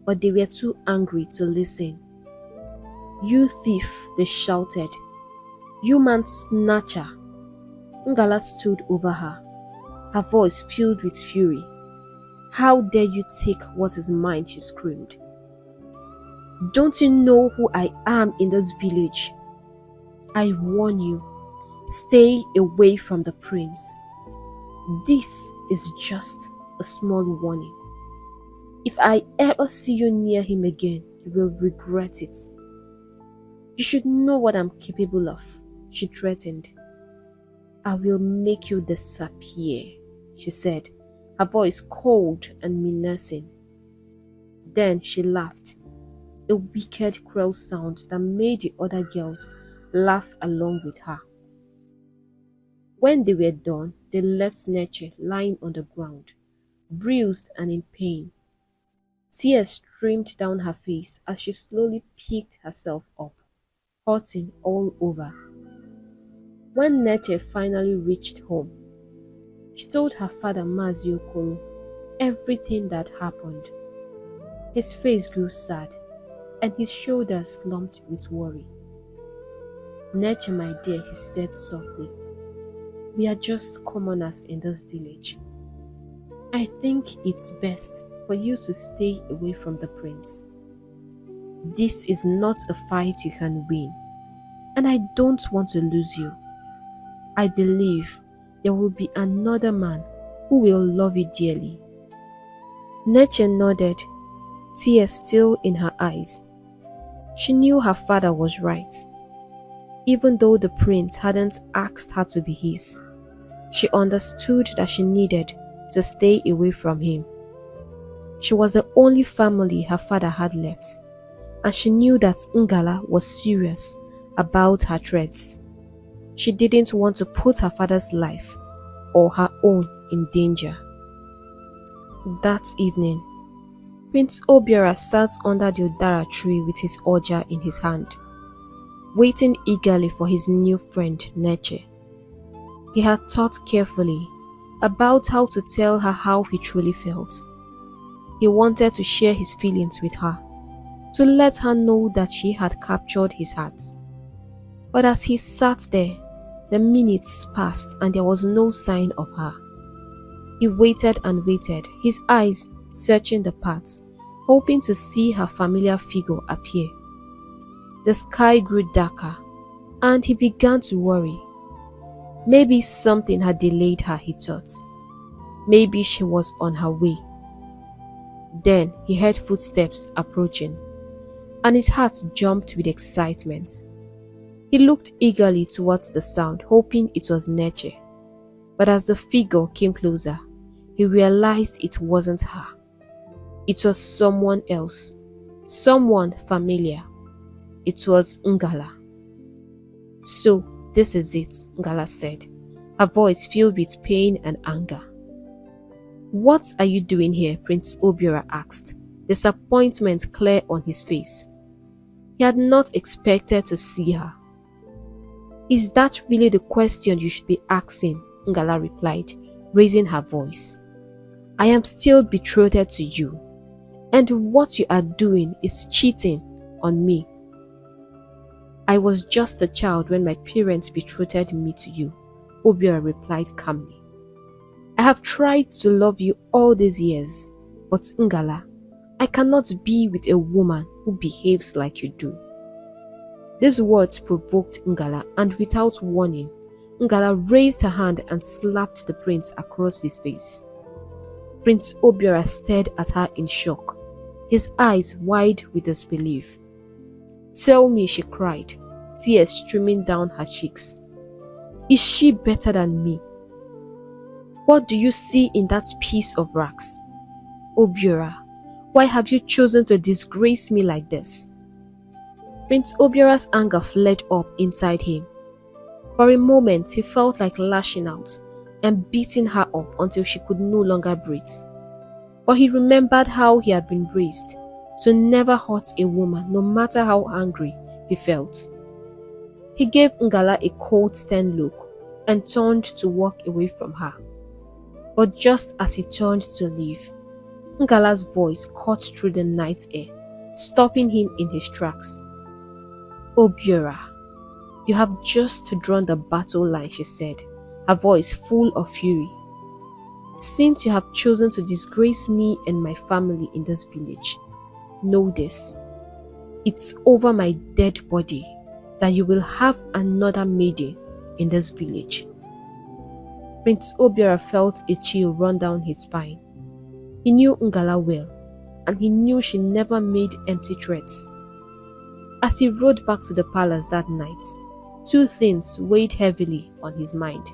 but they were too angry to listen. "You thief," they shouted. "You man snatcher." Ngala stood over her, her voice filled with fury. "How dare you take what is mine?" she screamed. "Don't you know who I am in this village? I warn you, stay away from the prince. This is just a small warning." If I ever see you near him again, you will regret it. You should know what I'm capable of, she threatened. I will make you disappear, she said, her voice cold and menacing. Then she laughed, a wicked, cruel sound that made the other girls laugh along with her. When they were done, they left Neche lying on the ground, bruised and in pain. Tears streamed down her face as she slowly picked herself up, hurting all over. When Neche finally reached home, she told her father Mazi Okoro everything that happened. His face grew sad and his shoulders slumped with worry. Neche, my dear, he said softly, we are just commoners in this village. I think it's best for you to stay away from the prince. This is not a fight you can win, and I don't want to lose you. I believe there will be another man who will love you dearly. Neche nodded, tears still in her eyes. She knew her father was right. Even though the prince hadn't asked her to be his, she understood that she needed to stay away from him. She was the only family her father had left, and she knew that Ngala was serious about her threats. She didn't want to put her father's life or her own in danger. That evening, Prince Obiora sat under the Udara tree with his oja in his hand, waiting eagerly for his new friend Neche. He had thought carefully about how to tell her how he truly felt. He wanted to share his feelings with her, to let her know that she had captured his heart. But as he sat there, the minutes passed and there was no sign of her. He waited and waited, his eyes searching the path, hoping to see her familiar figure appear. The sky grew darker, and he began to worry. Maybe something had delayed her, he thought. Maybe she was on her way. Then he heard footsteps approaching, and his heart jumped with excitement. He looked eagerly towards the sound, hoping it was Neche. But as the figure came closer, he realized it wasn't her. It was someone else, someone familiar. It was Ngala. So, this is it, Ngala said, her voice filled with pain and anger. What are you doing here? Prince Obiora asked, disappointment clear on his face. He had not expected to see her. Is that really the question you should be asking? Ngala replied, raising her voice. I am still betrothed to you, and what you are doing is cheating on me. I was just a child when my parents betrothed me to you, Obiora replied calmly. I have tried to love you all these years, but Ngala, I cannot be with a woman who behaves like you do. These words provoked Ngala, and without warning, Ngala raised her hand and slapped the prince across his face. Prince Obiora stared at her in shock, his eyes wide with disbelief. Tell me, she cried, tears streaming down her cheeks. Is she better than me? What do you see in that piece of rags? Obiora, why have you chosen to disgrace me like this? Prince Obiora's anger flared up inside him. For a moment, he felt like lashing out and beating her up until she could no longer breathe. But he remembered how he had been raised to never hurt a woman, no matter how angry he felt. He gave Ngala a cold, stern look and turned to walk away from her. But just as he turned to leave, Ngala's voice cut through the night air, stopping him in his tracks. Obiora, you have just drawn the battle line, she said, her voice full of fury. Since you have chosen to disgrace me and my family in this village, know this. It's over my dead body that you will have another maiden in this village. Prince Obiora felt a chill run down his spine. He knew Ngala well. and he knew she never made empty threats. As he rode back to the palace that night, two things weighed heavily on his mind: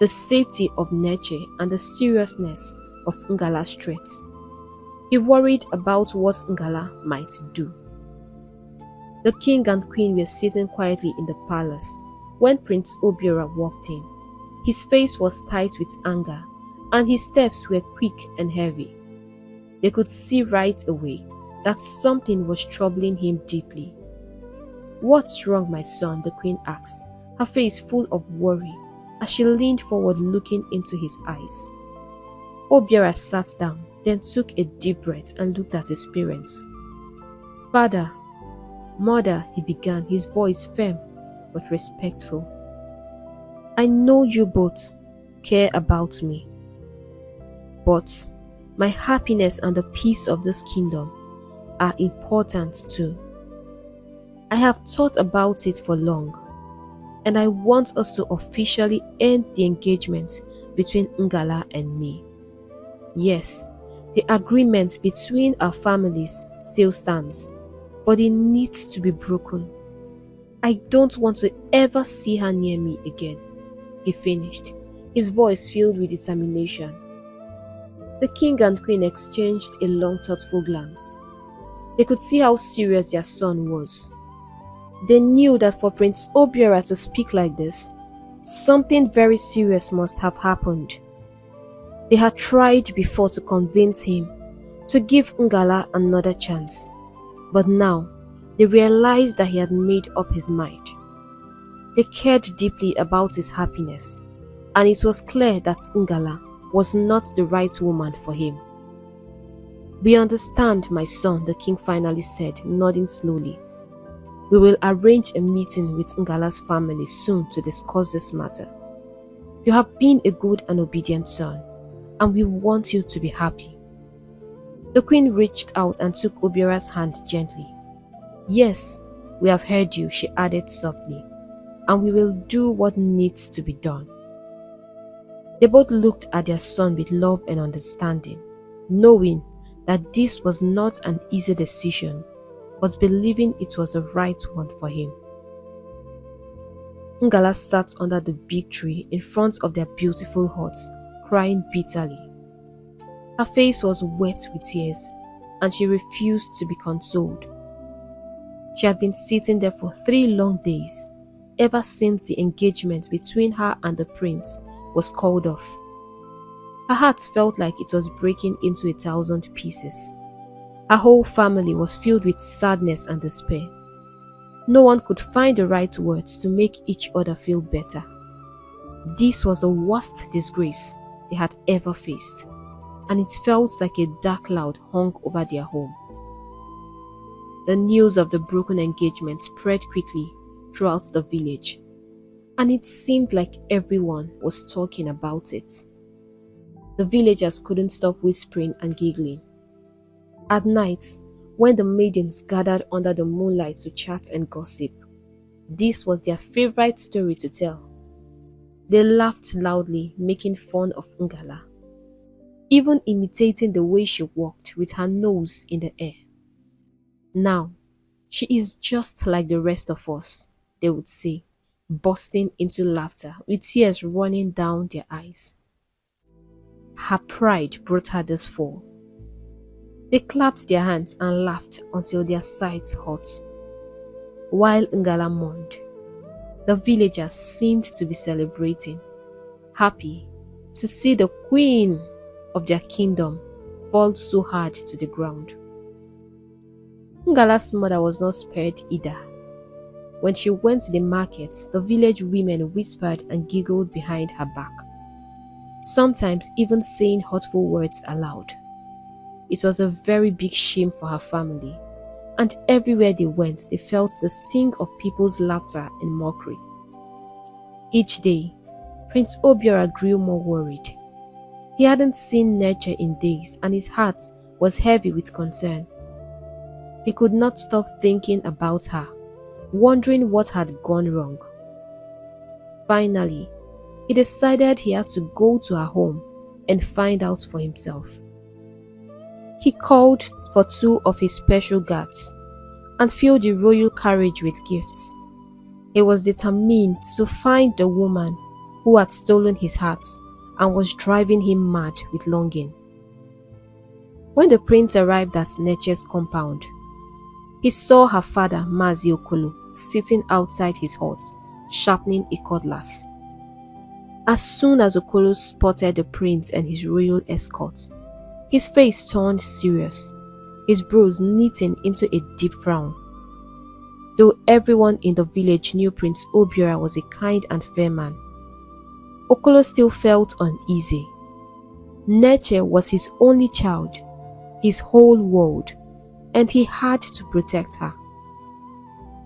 the safety of Neche and the seriousness of Ngala's threat. He worried about what Ngala might do. The king and queen were sitting quietly in the palace when Prince Obiora walked in. His face was tight with anger, and his steps were quick and heavy. They could see right away that something was troubling him deeply. "What's wrong, my son?" the queen asked, her face full of worry as she leaned forward looking into his eyes. Obiora sat down, then took a deep breath and looked at his parents. "Father, Mother," he began, his voice firm but respectful. "I know you both care about me, but my happiness and the peace of this kingdom are important too. I have thought about it for long, and I want us to officially end the engagement between Ngala and me. Yes, the agreement between our families still stands, but it needs to be broken. I don't want to ever see her near me again," he finished, his voice filled with determination. The king and queen exchanged a long, thoughtful glance. They could see how serious their son was. They knew that for Prince Obiora to speak like this, something very serious must have happened. They had tried before to convince him to give Ngala another chance, but now they realized that he had made up his mind. They cared deeply about his happiness, and it was clear that Ngala was not the right woman for him. "We understand, my son," the king finally said, nodding slowly. "We will arrange a meeting with Ngala's family soon to discuss this matter. You have been a good and obedient son, and we want you to be happy." The queen reached out and took Obiora's hand gently. "Yes, we have heard you," she added softly, "and we will do what needs to be done." They both looked at their son with love and understanding, knowing that this was not an easy decision, but believing it was the right one for him. Ngala sat under the big tree in front of their beautiful hut, crying bitterly. Her face was wet with tears, and she refused to be consoled. She had been sitting there for 3 long days, ever since the engagement between her and the prince was called off. Her heart felt like it was breaking into 1,000 pieces. Her whole family was filled with sadness and despair. No one could find the right words to make each other feel better. This was the worst disgrace they had ever faced, and it felt like a dark cloud hung over their home. The news of the broken engagement spread quickly throughout the village, and it seemed like everyone was talking about it. The villagers couldn't stop whispering and giggling. At night, when the maidens gathered under the moonlight to chat and gossip, this was their favorite story to tell. They laughed loudly, making fun of Ngala, even imitating the way she walked with her nose in the air. "Now, she is just like the rest of us," they would say, bursting into laughter with tears running down their eyes. Her pride brought her this fall. They clapped their hands and laughed until their sides hurt. While Ngala mourned, the villagers seemed to be celebrating, happy to see the queen of their kingdom fall so hard to the ground. Ngala's mother was not spared either. When she went to the market, the village women whispered and giggled behind her back, sometimes even saying hurtful words aloud. It was a very big shame for her family, and everywhere they went, they felt the sting of people's laughter and mockery. Each day, Prince Obiora grew more worried. He hadn't seen Neche in days, and his heart was heavy with concern. He could not stop thinking about her, wondering what had gone wrong. Finally, he decided he had to go to her home and find out for himself. He called for 2 of his special guards and filled the royal carriage with gifts. He was determined to find the woman who had stolen his heart and was driving him mad with longing. When the prince arrived at Neche's compound, he saw her father Mazi Okolo sitting outside his hut, sharpening a cutlass. As soon as Okolo spotted the prince and his royal escort, his face turned serious, his brows knitting into a deep frown. Though everyone in the village knew Prince Obiora was a kind and fair man, Okolo still felt uneasy. Neche was his only child, his whole world, and he had to protect her.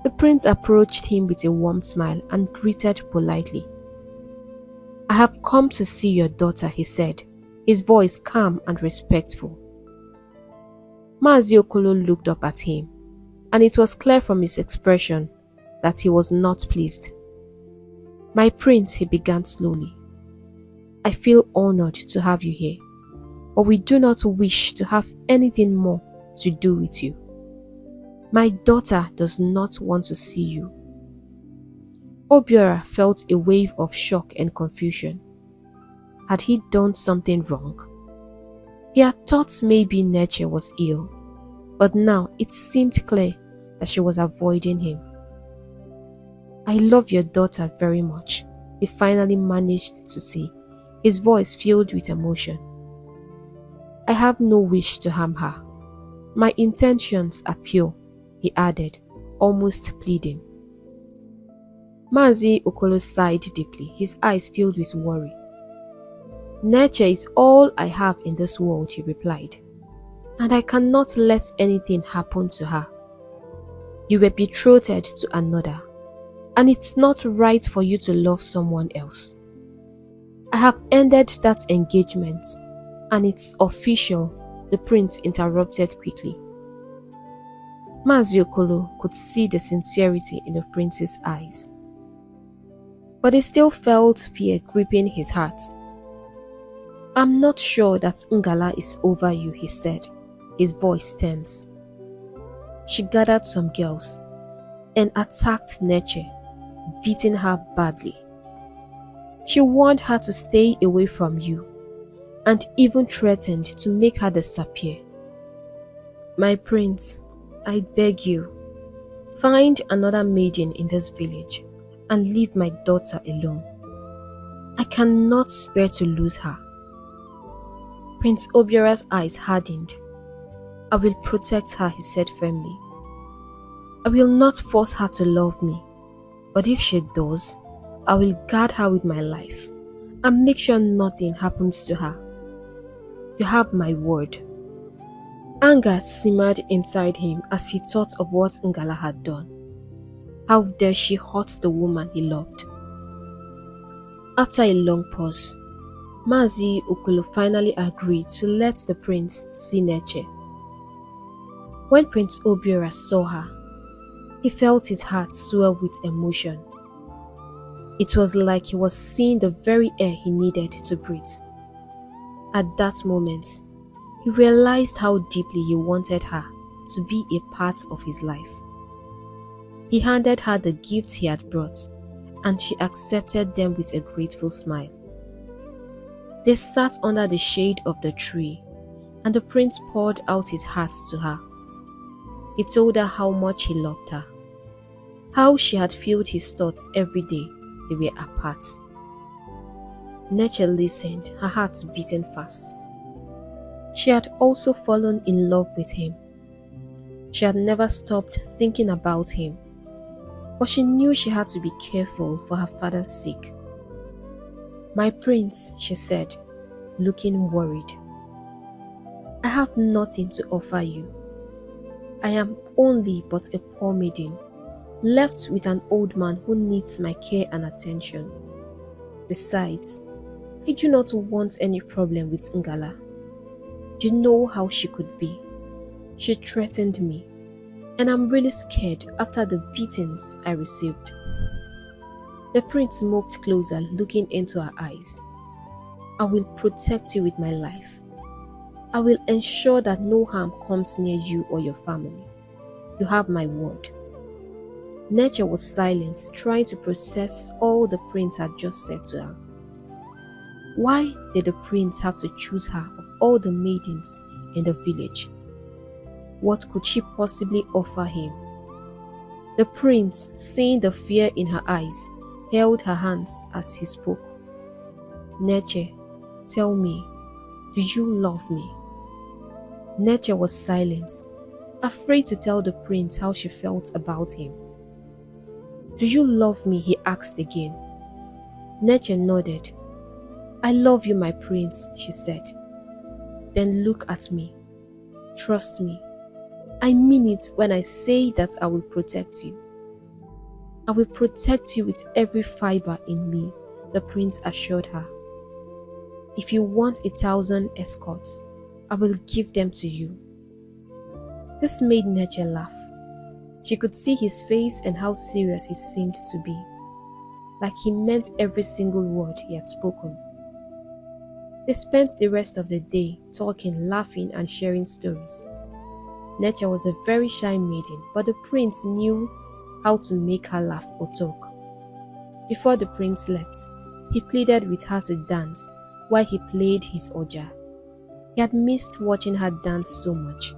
The prince approached him with a warm smile and greeted politely. "I have come to see your daughter," he said, his voice calm and respectful. Mazi Okolo looked up at him, and it was clear from his expression that he was not pleased. "My prince," he began slowly, "I feel honored to have you here, but we do not wish to have anything more to do with you. My daughter does not want to see you." Obiora felt a wave of shock and confusion. Had he done something wrong? He had thought maybe Neche was ill, but now it seemed clear that she was avoiding him. "I love your daughter very much," he finally managed to say, his voice filled with emotion. "I have no wish to harm her. My intentions are pure," he added, almost pleading. Mazi Okolo sighed deeply, his eyes filled with worry. "Neche is all I have in this world," he replied, "and I cannot let anything happen to her. You were betrothed to another, and it's not right for you to love someone else. I have ended that engagement, and it's official," the prince interrupted quickly. Mazi Okolo could see the sincerity in the prince's eyes, but he still felt fear gripping his heart. "I'm not sure that Ngala is over you," he said, his voice tense. "She gathered some girls and attacked Neche, beating her badly. She warned her to stay away from you and even threatened to make her disappear. My prince, I beg you, find another maiden in this village and leave my daughter alone. I cannot bear to lose her." Prince Obiora's eyes hardened. "I will protect her," he said firmly. "I will not force her to love me, but if she does, I will guard her with my life and make sure nothing happens to her. You have my word." Anger simmered inside him as he thought of what Ngala had done. How dare she hurt the woman he loved? After a long pause, Mazi Okolo finally agreed to let the prince see Neche. When Prince Obiora saw her, he felt his heart swell with emotion. It was like he was seeing the very air he needed to breathe. At that moment, he realized how deeply he wanted her to be a part of his life. He handed her the gifts he had brought, and she accepted them with a grateful smile. They sat under the shade of the tree, and the prince poured out his heart to her. He told her how much he loved her, how she had filled his thoughts every day they were apart. Neche listened, her heart beating fast. She had also fallen in love with him. She had never stopped thinking about him, but she knew she had to be careful for her father's sake. "My prince," she said, looking worried, "I have nothing to offer you. I am only but a poor maiden, left with an old man who needs my care and attention. Besides, I do not want any problem with Ngala. You know how she could be. She threatened me, and I'm really scared after the beatings I received." The prince moved closer, looking into her eyes. "I will protect you with my life. I will ensure that no harm comes near you or your family. You have my word." Nature was silent, trying to process all the prince had just said to her. Why did the prince have to choose her of all the maidens in the village? What could she possibly offer him? The prince, seeing the fear in her eyes, held her hands as he spoke. "Nature, tell me, do you love me?" Nature was silent, afraid to tell the prince how she felt about him. "Do you love me?" he asked again. Nature nodded. "I love you, my prince," she said. "Then look at me. Trust me. I mean it when I say that I will protect you." "I will protect you with every fiber in me," the prince assured her. "If you want 1,000 escorts, I will give them to you." This made Nature laugh. She could see his face and how serious he seemed to be, like he meant every single word he had spoken. They spent the rest of the day talking, laughing, and sharing stories. Nature was a very shy maiden, but the prince knew how to make her laugh or talk. Before the prince left, he pleaded with her to dance while he played his oja. He had missed watching her dance so much.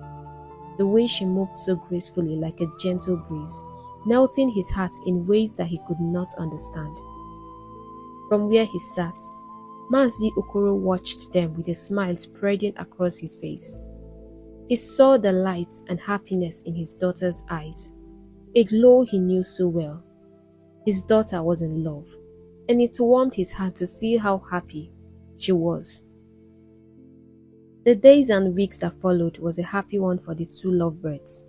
The way she moved so gracefully like a gentle breeze, melting his heart in ways that he could not understand. From where he sat, Mazi Okoro watched them with a smile spreading across his face. He saw the light and happiness in his daughter's eyes, a glow he knew so well. His daughter was in love, and it warmed his heart to see how happy she was. The days and weeks that followed was a happy one for the two lovebirds.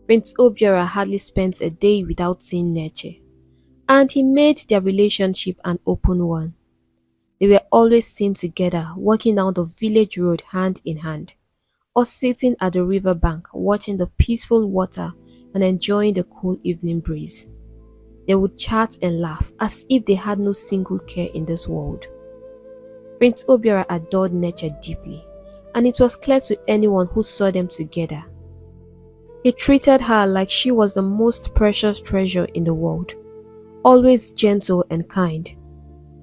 Prince Obiora hardly spent a day without seeing Nature, and he made their relationship an open one. They were always seen together, walking down the village road hand in hand, or sitting at the river bank watching the peaceful water and enjoying the cool evening breeze. They would chat and laugh as if they had no single care in this world. Prince Obiora adored Nature deeply, and it was clear to anyone who saw them together. He treated her like she was the most precious treasure in the world, always gentle and kind,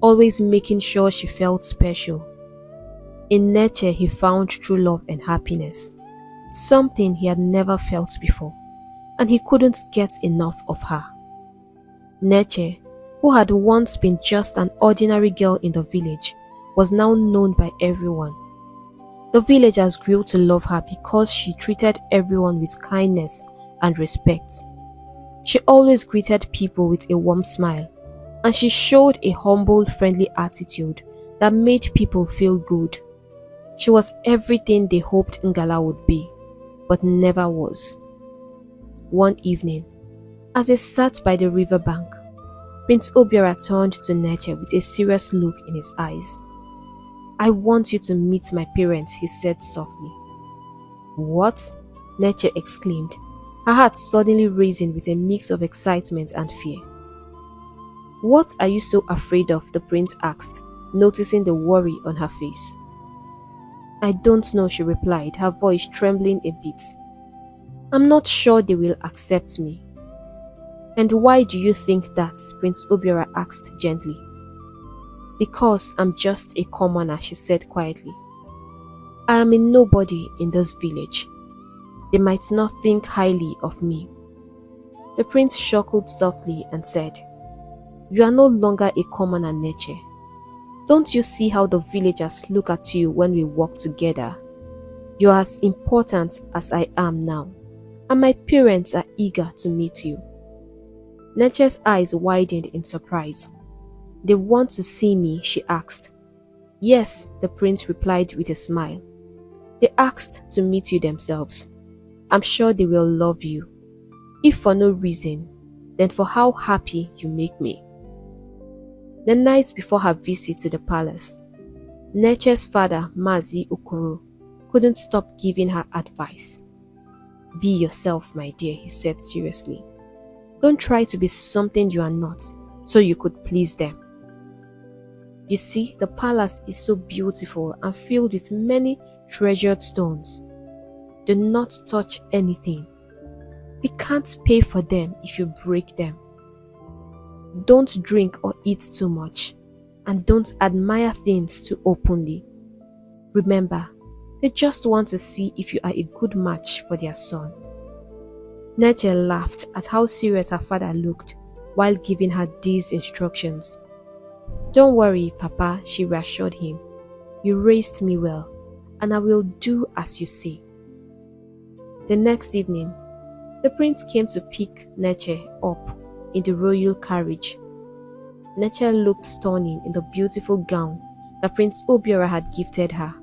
always making sure she felt special. In Nature he found true love and happiness, something he had never felt before, and he couldn't get enough of her. Nature, who had once been just an ordinary girl in the village, was now known by everyone. The villagers grew to love her because she treated everyone with kindness and respect. She always greeted people with a warm smile, and she showed a humble, friendly attitude that made people feel good. She was everything they hoped Ngala would be, but never was. One evening, as they sat by the river bank, Prince Obiora turned to Nature with a serious look in his eyes. "I want you to meet my parents," he said softly. "What?" Nature exclaimed, her heart suddenly racing with a mix of excitement and fear. "What are you so afraid of?" the prince asked, noticing the worry on her face. "I don't know," she replied, her voice trembling a bit. "I'm not sure they will accept me." "And why do you think that?" Prince Obiora asked gently. "Because I'm just a commoner," she said quietly. "I am a nobody in this village. They might not think highly of me." The prince chuckled softly and said, "You are no longer a commoner, Nature. Don't you see how the villagers look at you when we walk together? You are as important as I am now, and my parents are eager to meet you." Nature's eyes widened in surprise. "They want to see me?" she asked. "Yes," the prince replied with a smile. "They asked to meet you themselves. I'm sure they will love you. If for no reason, then for how happy you make me." The night before her visit to the palace, Nature's father, Mazi Okoro, couldn't stop giving her advice. "Be yourself, my dear," he said seriously. "Don't try to be something you are not, so you could please them." You see, the palace is so beautiful and filled with many treasured stones. Do not touch anything. We can't pay for them if you break them. Don't drink or eat too much, and don't admire things too openly. Remember, they just want to see if you are a good match for their son. Neche laughed at how serious her father looked while giving her these instructions. Don't worry, Papa, she reassured him. You raised me well, and I will do as you say. The next evening, the prince came to pick Neche up in the royal carriage. Neche looked stunning in the beautiful gown that Prince Obiora had gifted her.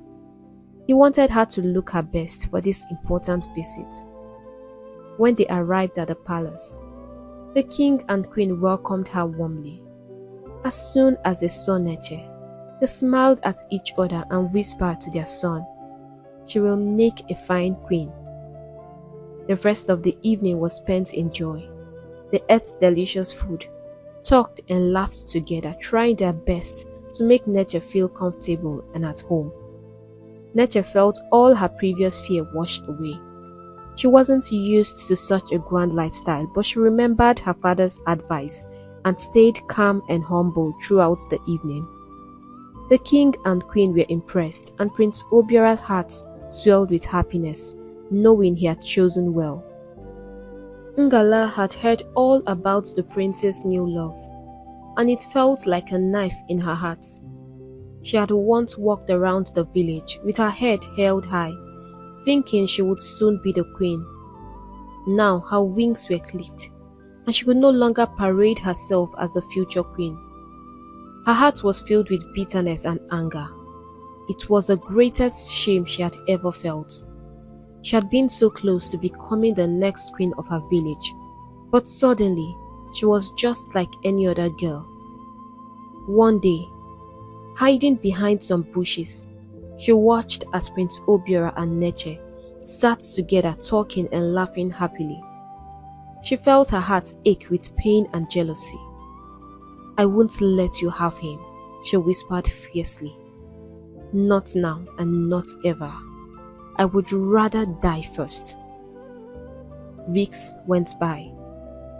He wanted her to look her best for this important visit. When they arrived at the palace, the king and queen welcomed her warmly. As soon as they saw Neche, they smiled at each other and whispered to their son, "She will make a fine queen." The rest of the evening was spent in joy. They ate delicious food, talked and laughed together, trying their best to make Neche feel comfortable and at home. Neche felt all her previous fear washed away. She wasn't used to such a grand lifestyle, but she remembered her father's advice and stayed calm and humble throughout the evening. The king and queen were impressed, and Prince Obiora's heart swelled with happiness, knowing he had chosen well. Ngala had heard all about the prince's new love, and it felt like a knife in her heart. She had once walked around the village with her head held high, thinking she would soon be the queen. Now her wings were clipped, and she could no longer parade herself as the future queen. Her heart was filled with bitterness and anger. It was the greatest shame she had ever felt. She had been so close to becoming the next queen of her village, but suddenly she was just like any other girl. One day, hiding behind some bushes, she watched as Prince Obiora and Neche sat together talking and laughing happily. She felt her heart ache with pain and jealousy. "I won't let you have him," she whispered fiercely. "Not now and not ever. I would rather die first." Weeks went by,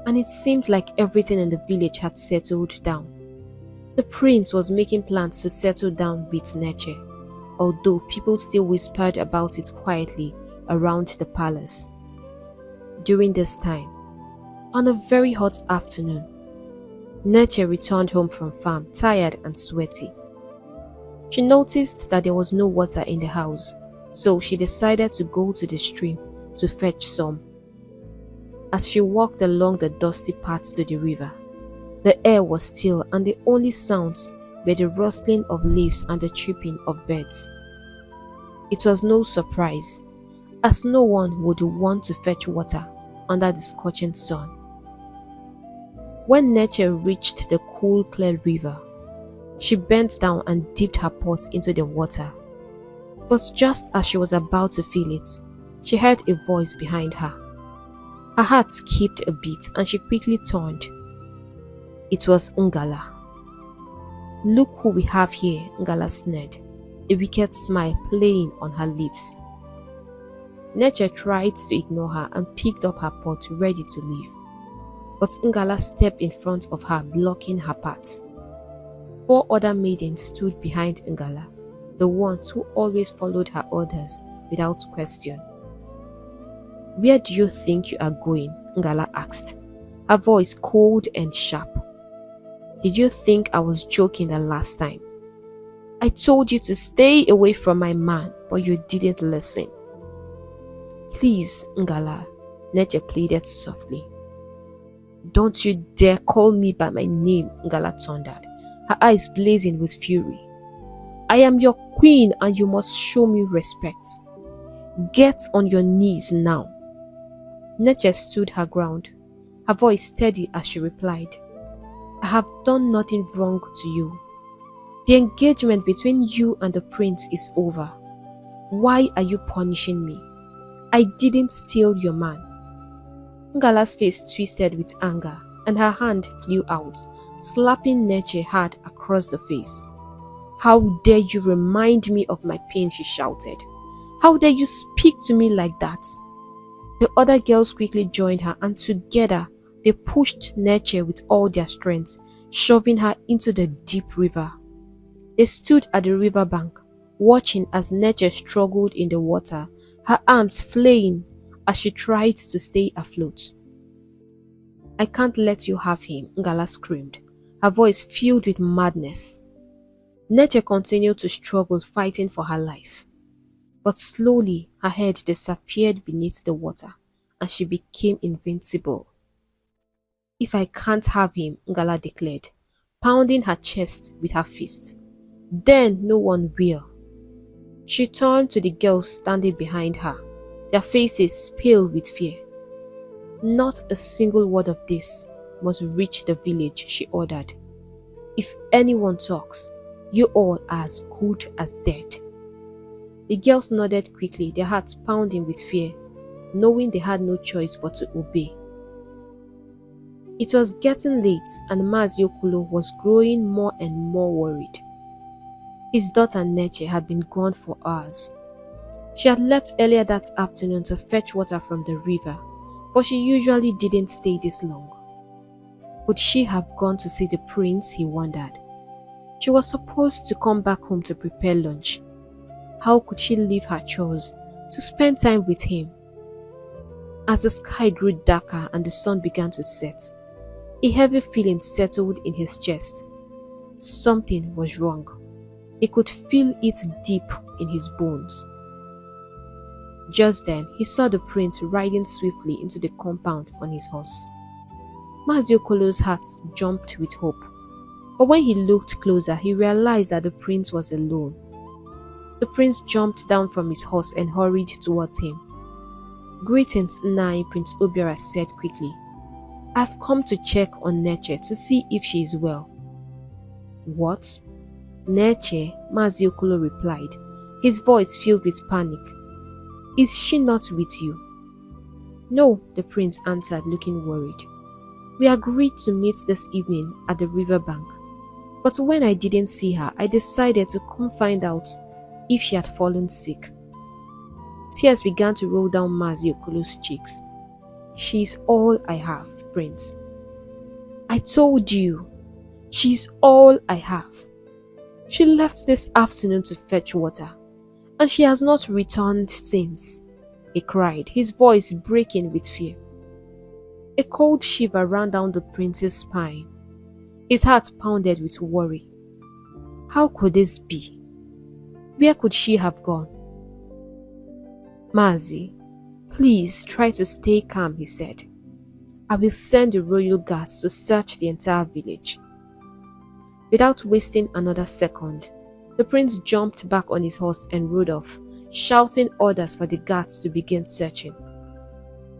and it seemed like everything in the village had settled down. The prince was making plans to settle down with Neche, although people still whispered about it quietly around the palace. During this time, on a very hot afternoon, Neche returned home from farm tired and sweaty. She noticed that there was no water in the house, so she decided to go to the stream to fetch some. As she walked along the dusty path to the river, the air was still and the only sounds were the rustling of leaves and the chirping of birds. It was no surprise, as no one would want to fetch water under the scorching sun. When Neche reached the cool, clear river, she bent down and dipped her pot into the water. But just as she was about to fill it, she heard a voice behind her. Her heart skipped a beat and she quickly turned. It was Ngala. "Look who we have here," Ngala sneered, a wicked smile playing on her lips. Neche tried to ignore her and picked up her pot ready to leave. But Ngala stepped in front of her, blocking her path. 4 other maidens stood behind Ngala, the ones who always followed her orders without question. "Where do you think you are going?" Ngala asked, her voice cold and sharp. "Did you think I was joking the last time? I told you to stay away from my man, but you didn't listen." "Please, Ngala," Neche pleaded softly. "Don't you dare call me by my name," Ngala thundered, her eyes blazing with fury. "I am your queen and you must show me respect. Get on your knees now." Neche stood her ground, her voice steady as she replied, "I have done nothing wrong to you. The engagement between you and the prince is over. Why are you punishing me? I didn't steal your man." Ngala's face twisted with anger and her hand flew out, slapping Neche hard across the face. "How dare you remind me of my pain," she shouted. "How dare you speak to me like that?" The other girls quickly joined her, and together they pushed Neche with all their strength, shoving her into the deep river. They stood at the riverbank, watching as Neche struggled in the water, her arms flaying as she tried to stay afloat. "I can't let you have him," Ngala screamed, her voice filled with madness. Neche continued to struggle, fighting for her life. But slowly her head disappeared beneath the water and she became invincible. "If I can't have him," Ngala declared, pounding her chest with her fist, "then no one will." She turned to the girls standing behind her, their faces pale with fear. "Not a single word of this must reach the village," she ordered. "If anyone talks, you all are as good as dead." The girls nodded quickly, their hearts pounding with fear, knowing they had no choice but to obey. It was getting late and Mazi Okolo was growing more and more worried. His daughter Neche had been gone for hours. She had left earlier that afternoon to fetch water from the river, but she usually didn't stay this long. Would she have gone to see the prince, he wondered. She was supposed to come back home to prepare lunch. How could she leave her chores to spend time with him? As the sky grew darker and the sun began to set, a heavy feeling settled in his chest. Something was wrong. He could feel it deep in his bones. Just then, he saw the prince riding swiftly into the compound on his horse. Mazi Okolo's heart jumped with hope. But when he looked closer, he realized that the prince was alone. The prince jumped down from his horse and hurried towards him. "Greetings, Nai," Prince Obiora said quickly. "I've come to check on Neche to see if she is well." "What? Neche?" Mazi Okolo replied, his voice filled with panic. "Is she not with you?" "No," the prince answered, looking worried. "We agreed to meet this evening at the riverbank, but when I didn't see her, I decided to come find out if she had fallen sick." Tears began to roll down Mazi Okolo's cheeks. "She's all I have, Prince. I told you, she's all I have. She left this afternoon to fetch water, and she has not returned since," he cried, his voice breaking with fear. A cold shiver ran down the prince's spine. His heart pounded with worry. How could this be? Where could she have gone? "Mazi, please try to stay calm," he said. "I will send the royal guards to search the entire village." Without wasting another second, the prince jumped back on his horse and rode off, shouting orders for the guards to begin searching.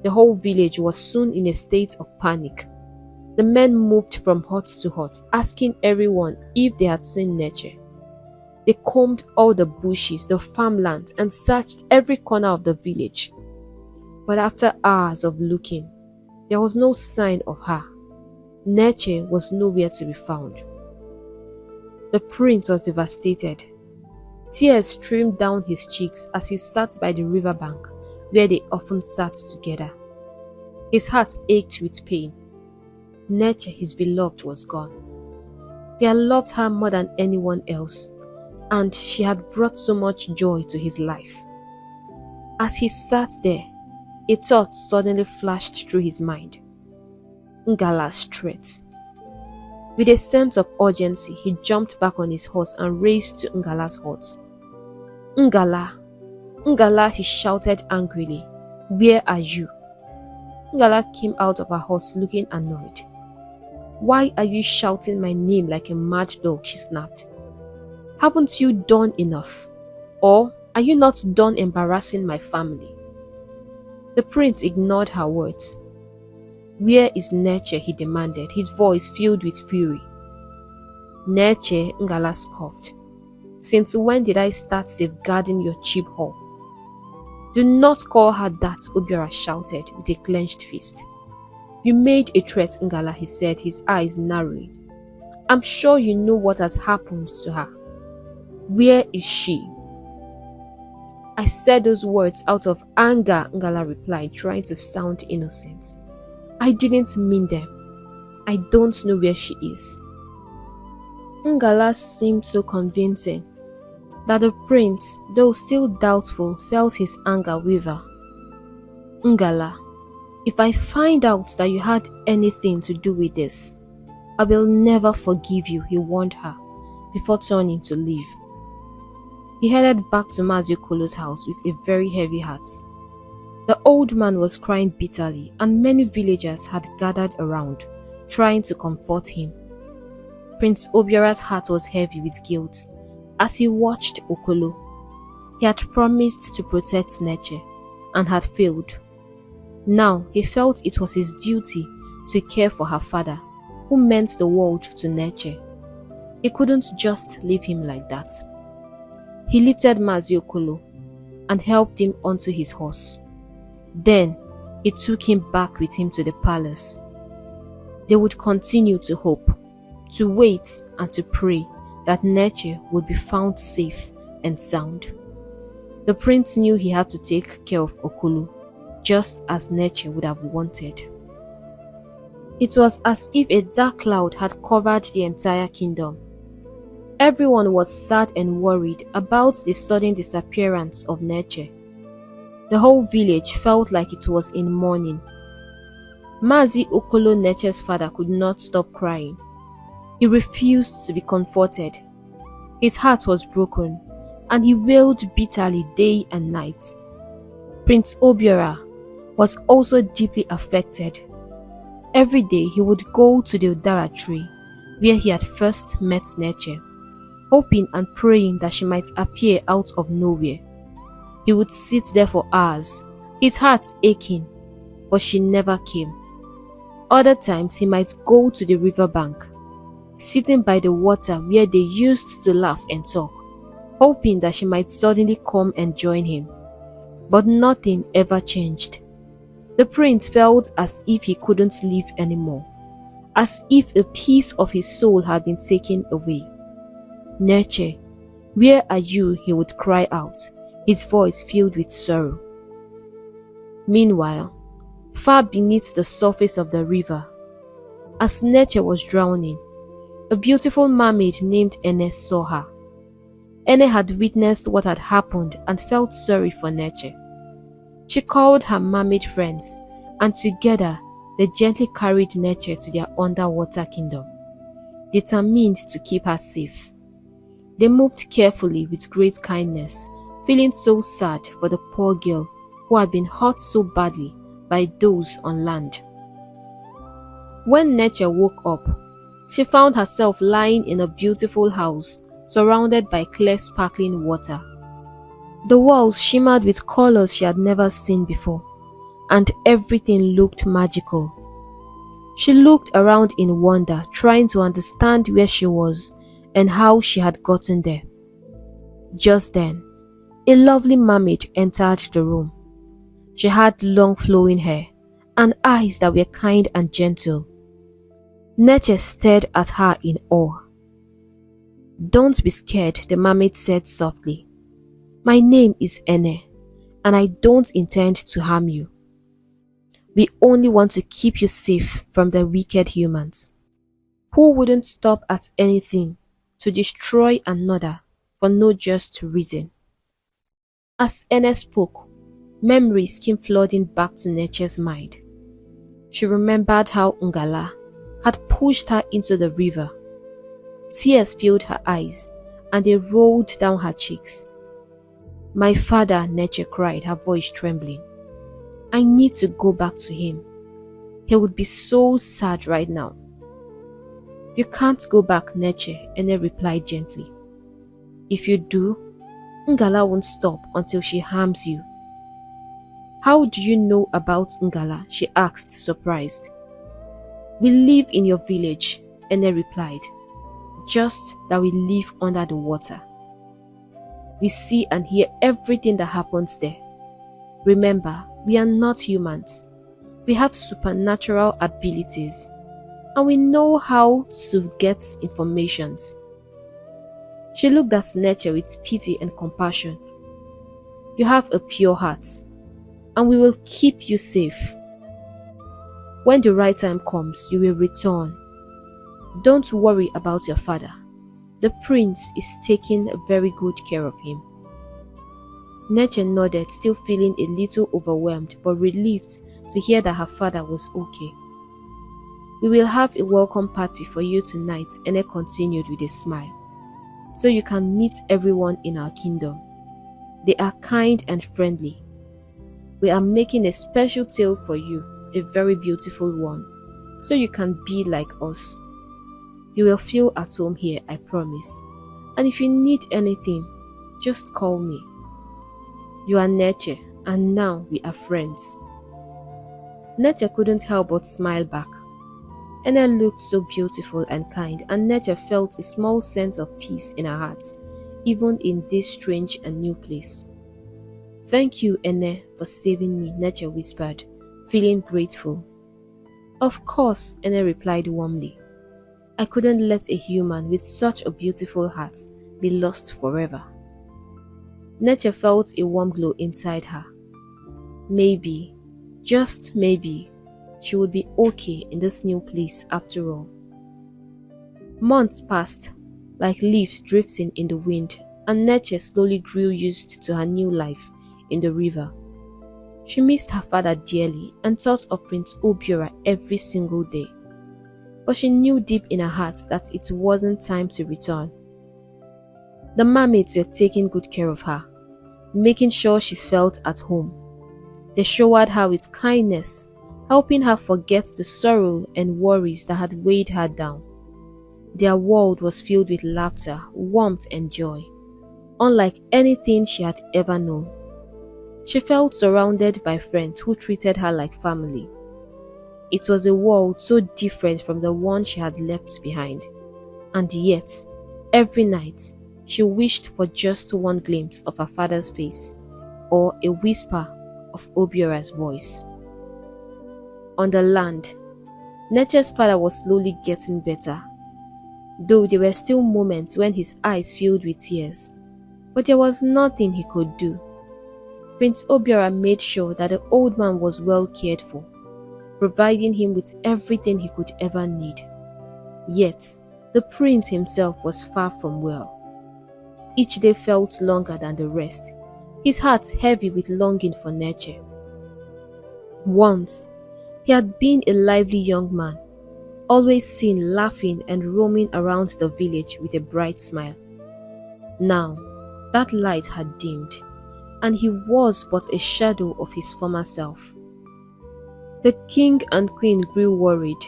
The whole village was soon in a state of panic. The men moved from hut to hut, asking everyone if they had seen Neche. They combed all the bushes, the farmland, and searched every corner of the village. But after hours of looking, there was no sign of her. Neche was nowhere to be found. The prince was devastated. Tears streamed down his cheeks as he sat by the riverbank where they often sat together. His heart ached with pain. Neche, his beloved, was gone. He had loved her more than anyone else, and she had brought so much joy to his life. As he sat there, a thought suddenly flashed through his mind. Ngala's threat. With a sense of urgency, he jumped back on his horse and raced to Ngala's hut. "Ngala! Ngala!" he shouted angrily. "Where are you?" Ngala came out of her horse looking annoyed. "Why are you shouting my name like a mad dog?" she snapped. "Haven't you done enough? Or are you not done embarrassing my family?" The prince ignored her words. "Where is Neche?" he demanded, his voice filled with fury. "Neche," Ngala scoffed. "Since when did I start safeguarding your cheap whore?" "Do not call her that," Obiora shouted with a clenched fist. "You made a threat, Ngala," he said, his eyes narrowing. "I'm sure you know what has happened to her." Where is she?" "I said those words out of anger," Ngala replied, trying to sound innocent. "I didn't mean them. I don't know where she is." Ngala seemed so convincing that the prince, though still doubtful, felt his anger waver. "Ngala, if I find out that you had anything to do with this, I will never forgive you," he warned her before turning to leave. He headed back to Maziokolo's house with a very heavy heart. The old man was crying bitterly, and many villagers had gathered around, trying to comfort him. Prince Obiara's heart was heavy with guilt as he watched Okolo. He had promised to protect Neche and had failed. Now he felt it was his duty to care for her father, who meant the world to Neche. He couldn't just leave him like that. He lifted Maziokolo and helped him onto his horse. Then he took him back with him to the palace. They would continue to hope, to wait and to pray that Neche would be found safe and sound. The prince knew he had to take care of Okolo, just as Neche would have wanted. It was as if a dark cloud had covered the entire kingdom. Everyone was sad and worried about the sudden disappearance of Neche. The whole village felt like it was in mourning. Mazi Okolo, Neche's father, could not stop crying. He refused to be comforted. His heart was broken, and he wailed bitterly day and night. Prince Obiora was also deeply affected. Every day he would go to the Udara tree, where he had first met Neche, hoping and praying that she might appear out of nowhere. He would sit there for hours, his heart aching, but she never came. Other times he might go to the riverbank, sitting by the water where they used to laugh and talk, hoping that she might suddenly come and join him. But nothing ever changed. The prince felt as if he couldn't live anymore, as if a piece of his soul had been taken away. "Neche, where are you?" he would cry out, his voice filled with sorrow. Meanwhile, far beneath the surface of the river, as Neche was drowning, a beautiful mermaid named Ene saw her. Ene had witnessed what had happened and felt sorry for Neche. She called her mermaid friends, and together they gently carried Neche to their underwater kingdom, determined to keep her safe. They moved carefully with great kindness, feeling so sad for the poor girl who had been hurt so badly by those on land. When Neche woke up, she found herself lying in a beautiful house surrounded by clear sparkling water. The walls shimmered with colors she had never seen before, and everything looked magical. She looked around in wonder, trying to understand where she was and how she had gotten there. Just then, a lovely mermaid entered the room. She had long flowing hair and eyes that were kind and gentle. Neche stared at her in awe. "Don't be scared," the mermaid said softly. "My name is Ene, and I don't intend to harm you. We only want to keep you safe from the wicked humans, who wouldn't stop at anything to destroy another for no just reason." As Ene spoke, memories came flooding back to Neche's mind. She remembered how Ngala had pushed her into the river. Tears filled her eyes and they rolled down her cheeks. "My father," Neche cried, her voice trembling. "I need to go back to him. He would be so sad right now." "You can't go back, Neche," Ene replied gently. "If you do, Ngala won't stop until she harms you." "How do you know about Ngala?" she asked, surprised. "We live in your village," Ene replied, "just that we live under the water. We see and hear everything that happens there. Remember, we are not humans. We have supernatural abilities, and we know how to get informations." She looked at Neche with pity and compassion. You have a pure heart, and we will keep you safe. When the right time comes, you will return. Don't worry about your father. The prince is taking very good care of him. Neche nodded, still feeling a little overwhelmed but relieved to hear that her father was okay. We will have a welcome party for you tonight, Ene continued with a smile, so you can meet everyone in our kingdom. They are kind and friendly. We are making a special tale for you, a very beautiful one, so you can be like us. You will feel at home here, I promise. And if you need anything, just call me. You are Neche, and now we are friends. Neche couldn't help but smile back. Ene looked so beautiful and kind, and Neche felt a small sense of peace in her heart, even in this strange and new place. Thank you, Ene, for saving me, Neche whispered, feeling grateful. Of course, Ene replied warmly. I couldn't let a human with such a beautiful heart be lost forever. Neche felt a warm glow inside her. Maybe, just maybe, she would be okay in this new place after all. Months passed, like leaves drifting in the wind, and Neche slowly grew used to her new life in the river. She missed her father dearly and thought of Prince Obiora every single day. But she knew deep in her heart that it wasn't time to return. The mermaids were taking good care of her, making sure she felt at home. They showered her with kindness, helping her forget the sorrow and worries that had weighed her down. Their world was filled with laughter, warmth, and joy, unlike anything she had ever known. She felt surrounded by friends who treated her like family. It was a world so different from the one she had left behind, and yet, every night, she wished for just one glimpse of her father's face or a whisper of Obiora's voice. On the land, Neche's father was slowly getting better, though there were still moments when his eyes filled with tears, but there was nothing he could do. Prince Obiora made sure that the old man was well cared for, providing him with everything he could ever need. Yet, the prince himself was far from well. Each day felt longer than the rest, his heart heavy with longing for Neche. Once, he had been a lively young man, always seen laughing and roaming around the village with a bright smile. Now, that light had dimmed, and he was but a shadow of his former self. The king and queen grew worried.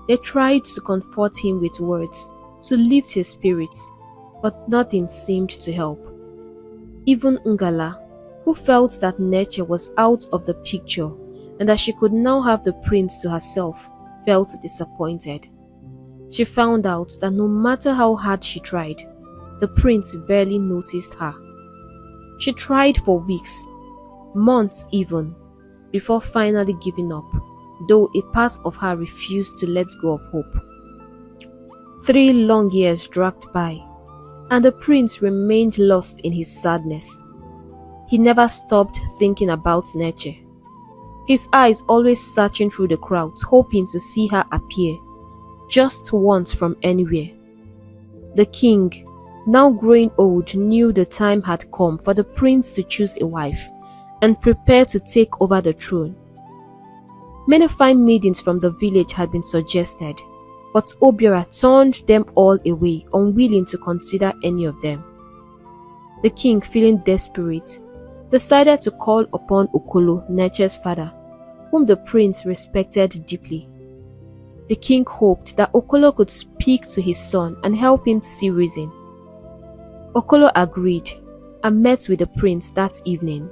They tried to comfort him with words, to lift his spirits, but nothing seemed to help. Even Ngala, who felt that Neche was out of the picture and that she could now have the prince to herself, felt disappointed. She found out that no matter how hard she tried, the prince barely noticed her. She tried for weeks, months even, before finally giving up, though a part of her refused to let go of hope. 3 long years dragged by, and the prince remained lost in his sadness. He never stopped thinking about Neche, his eyes always searching through the crowds, hoping to see her appear, just once from anywhere. The king, now growing old, knew the time had come for the prince to choose a wife and prepare to take over the throne. Many fine maidens from the village had been suggested, but Obiora turned them all away, unwilling to consider any of them. The king, feeling desperate, decided to call upon Okolo, Neche's father, whom the prince respected deeply. The king hoped that Okolo could speak to his son and help him see reason. Okolo agreed and met with the prince that evening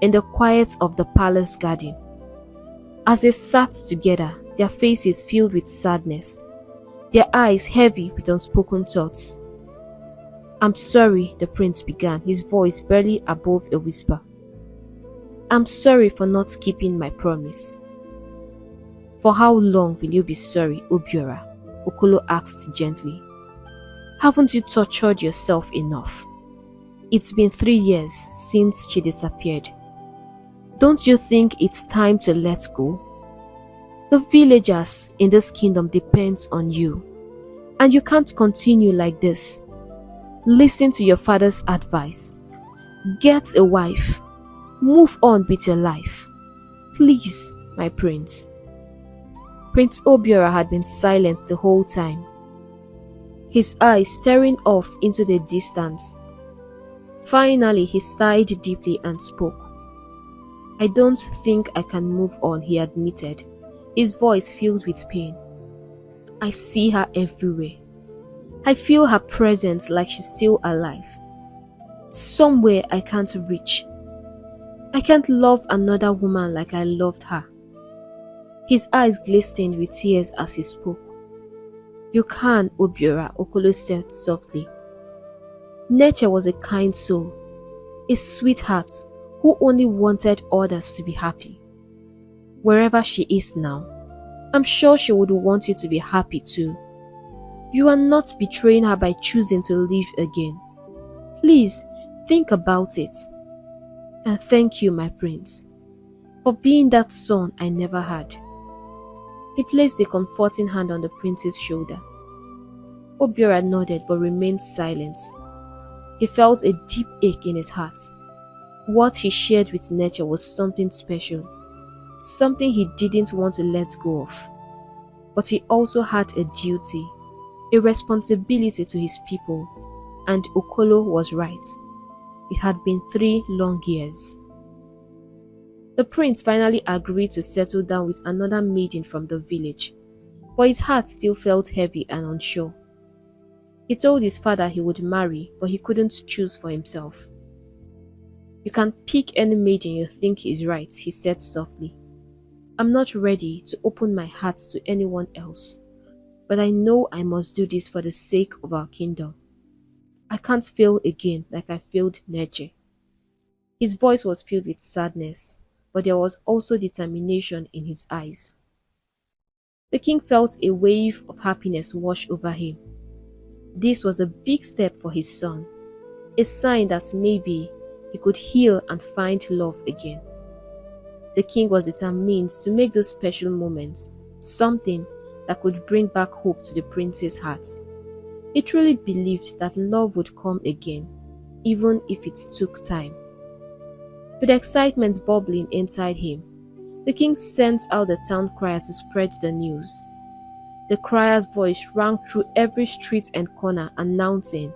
in the quiet of the palace garden. As they sat together, their faces filled with sadness, their eyes heavy with unspoken thoughts. "I'm sorry," the prince began, his voice barely above a whisper. "I'm sorry for not keeping my promise." "For how long will you be sorry, Obiora?" Okolo asked gently. Haven't you tortured yourself enough? It's been 3 years since she disappeared. Don't you think it's time to let go? The villagers in this kingdom depend on you, and you can't continue like this. Listen to your father's advice. Get a wife. Move on with your life. Please, my prince. Prince Obiora had been silent the whole time, his eyes staring off into the distance. Finally, he sighed deeply and spoke. I don't think I can move on, he admitted, his voice filled with pain. I see her everywhere. I feel her presence like she's still alive. Somewhere I can't reach. I can't love another woman like I loved her. His eyes glistened with tears as he spoke. You can, Obiora, Okolo said softly. Nature was a kind soul, a sweetheart who only wanted others to be happy. Wherever she is now, I'm sure she would want you to be happy too. You are not betraying her by choosing to live again. Please, think about it. And thank you, my prince, for being that son I never had. He placed a comforting hand on the prince's shoulder. Obiora nodded but remained silent. He felt a deep ache in his heart. What he shared with nature was something special, something he didn't want to let go of. But he also had a duty, a responsibility to his people, and Okolo was right. It had been 3 long years. The prince finally agreed to settle down with another maiden from the village, but his heart still felt heavy and unsure. He told his father he would marry, but he couldn't choose for himself. You can pick any maiden you think is right, he said softly. I'm not ready to open my heart to anyone else, but I know I must do this for the sake of our kingdom. I can't fail again like I failed Neche. His voice was filled with sadness, but there was also determination in his eyes. The king felt a wave of happiness wash over him. This was a big step for his son, a sign that maybe he could heal and find love again. The king was determined to make this special moment something that could bring back hope to the prince's heart. He truly believed that love would come again, even if it took time. With excitement bubbling inside him, the king sent out the town crier to spread the news. The crier's voice rang through every street and corner, announcing,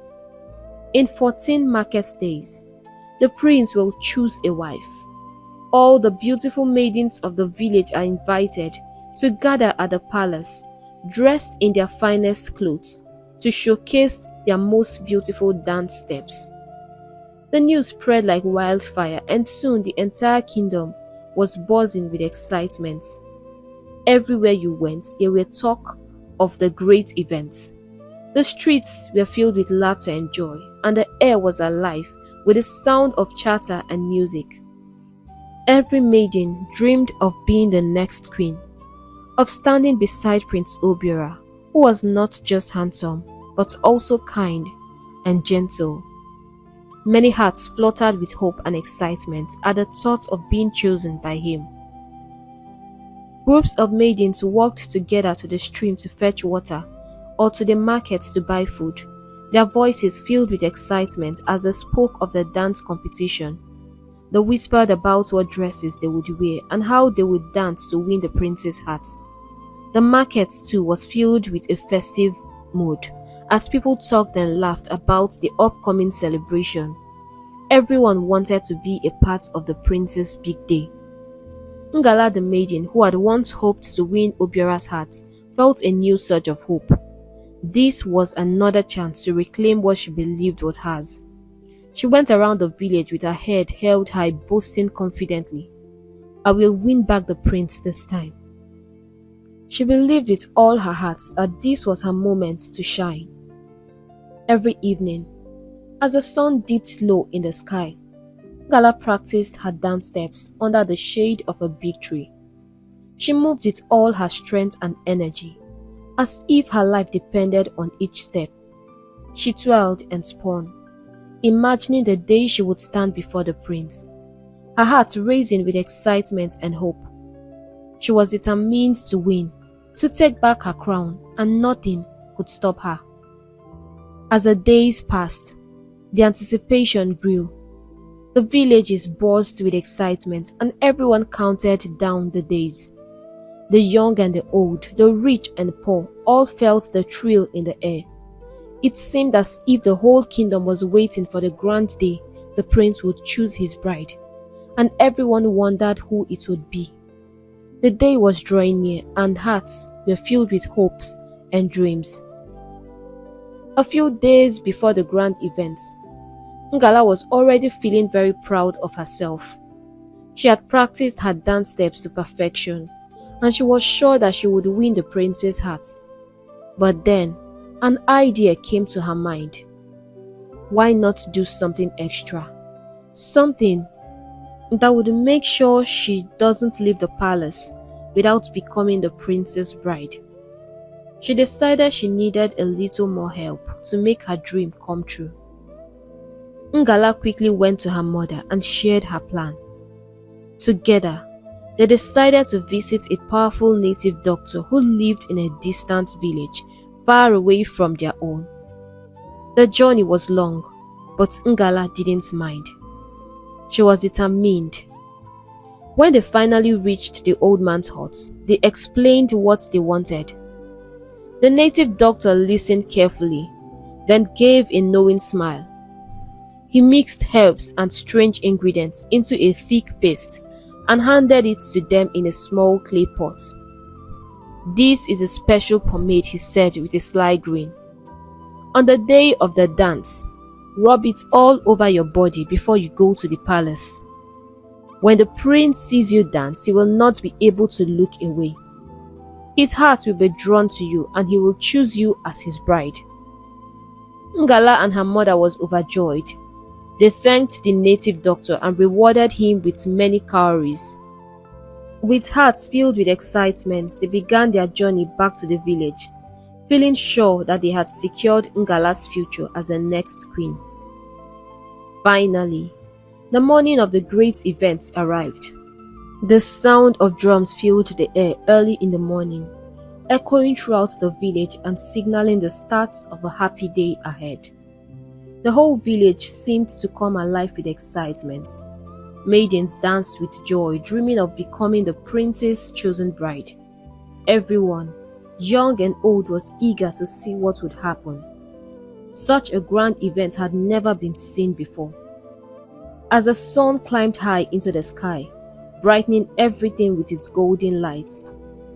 in 14 market days, the prince will choose a wife. All the beautiful maidens of the village are invited to gather at the palace, dressed in their finest clothes, to showcase their most beautiful dance steps. The news spread like wildfire, and soon the entire kingdom was buzzing with excitement. Everywhere you went, there were talk of the great event. The streets were filled with laughter and joy, and the air was alive with the sound of chatter and music. Every maiden dreamed of being the next queen, of standing beside Prince Obiora, who was not just handsome, but also kind and gentle. Many hearts fluttered with hope and excitement at the thought of being chosen by him. Groups of maidens walked together to the stream to fetch water or to the market to buy food, their voices filled with excitement as they spoke of the dance competition. They whispered about what dresses they would wear and how they would dance to win the prince's heart. The market too was filled with a festive mood as people talked and laughed about the upcoming celebration. Everyone wanted to be a part of the prince's big day. Ngala the maiden, who had once hoped to win Obiora's heart, felt a new surge of hope. This was another chance to reclaim what she believed was hers. She went around the village with her head held high, boasting confidently, I will win back the prince this time. She believed with all her heart that this was her moment to shine. Every evening, as the sun dipped low in the sky, Ngala practiced her dance steps under the shade of a big tree. She moved with all her strength and energy, as if her life depended on each step. She twirled and spun, imagining the day she would stand before the prince, her heart racing with excitement and hope. She was determined to win, to take back her crown, and nothing could stop her. As the days passed, the anticipation grew. The villages buzzed with excitement, and everyone counted down the days. The young and the old, the rich and poor, all felt the thrill in the air. It seemed as if the whole kingdom was waiting for the grand day the prince would choose his bride, and everyone wondered who it would be. The day was drawing near, and hearts were filled with hopes and dreams. A few days before the grand event, Ngala was already feeling very proud of herself. She had practiced her dance steps to perfection, and she was sure that she would win the prince's heart. But then, an idea came to her mind. Why not do something extra? Something that would make sure she doesn't leave the palace without becoming the prince's bride. She decided she needed a little more help to make her dream come true. Ngala quickly went to her mother and shared her plan. Together, they decided to visit a powerful native doctor who lived in a distant village far away from their own. The journey was long, but Ngala didn't mind. She was determined. When they finally reached the old man's hut, they explained what they wanted. The native doctor listened carefully, then gave a knowing smile. He mixed herbs and strange ingredients into a thick paste and handed it to them in a small clay pot. "This is a special pomade," he said with a sly grin. "On the day of the dance, rub it all over your body before you go to the palace. When the prince sees you dance, he will not be able to look away. His heart will be drawn to you and he will choose you as his bride." Ngala and her mother was overjoyed. They thanked the native doctor and rewarded him with many cowries. With hearts filled with excitement, they began their journey back to the village, feeling sure that they had secured Ngala's future as the next queen. Finally, the morning of the great event arrived. The sound of drums filled the air early in the morning, echoing throughout the village and signaling the start of a happy day ahead. The whole village seemed to come alive with excitement. Maidens danced with joy, dreaming of becoming the prince's chosen bride. Everyone, young and old, was eager to see what would happen. Such a grand event had never been seen before. As the sun climbed high into the sky, brightening everything with its golden lights,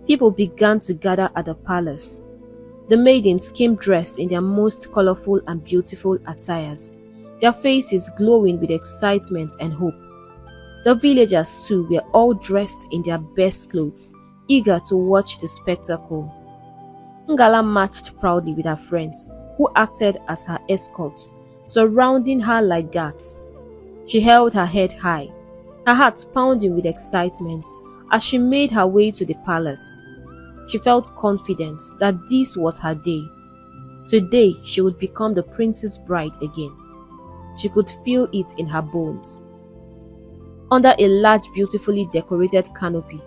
people began to gather at the palace. The maidens came dressed in their most colorful and beautiful attires, their faces glowing with excitement and hope. The villagers too were all dressed in their best clothes, eager to watch the spectacle. Ngala marched proudly with her friends, who acted as her escorts, surrounding her like guards. She held her head high, her heart pounding with excitement as she made her way to the palace. She felt confident that this was her day. Today she would become the prince's bride again. She could feel it in her bones. Under a large, beautifully decorated canopy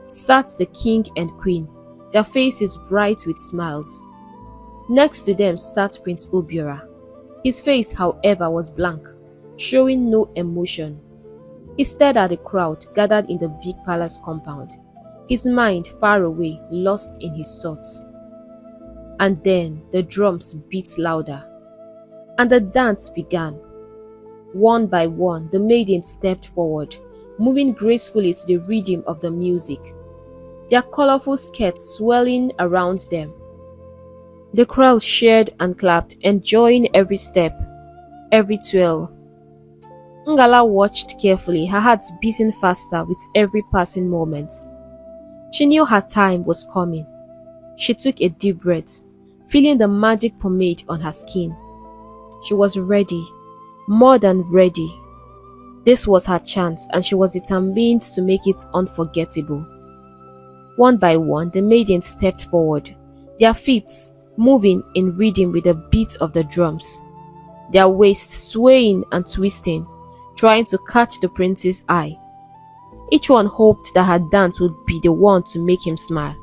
sat the king and queen, their faces bright with smiles. Next to them sat Prince Obiora. His face, however, was blank, showing no emotion. He stared at the crowd gathered in the big palace compound, his mind far away, lost in his thoughts. And then the drums beat louder, and the dance began. One by one, the maidens stepped forward, moving gracefully to the rhythm of the music, their colorful skirts swirling around them. The crowd cheered and clapped, enjoying every step, every twirl. Ngala watched carefully, her heart beating faster with every passing moment. She knew her time was coming. She took a deep breath, feeling the magic pomade on her skin. She was ready, more than ready. This was her chance, and she was determined to make it unforgettable. One by one, the maidens stepped forward, their feet moving in rhythm with the beat of the drums, their waists swaying and twisting, trying to catch the prince's eye. Each one hoped that her dance would be the one to make him smile,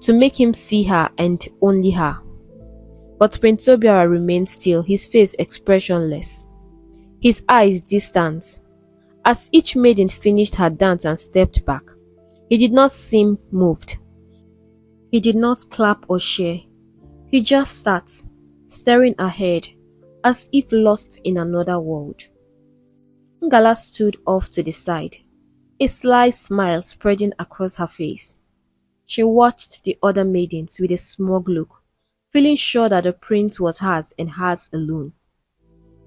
to make him see her and only her. But Prince Obiora remained still, his face expressionless, his eyes distant. As each maiden finished her dance and stepped back, he did not seem moved. He did not clap or cheer. He just sat, staring ahead, as if lost in another world. Ngala stood off to the side, a sly smile spreading across her face. She watched the other maidens with a smug look, feeling sure that the prince was hers and hers alone.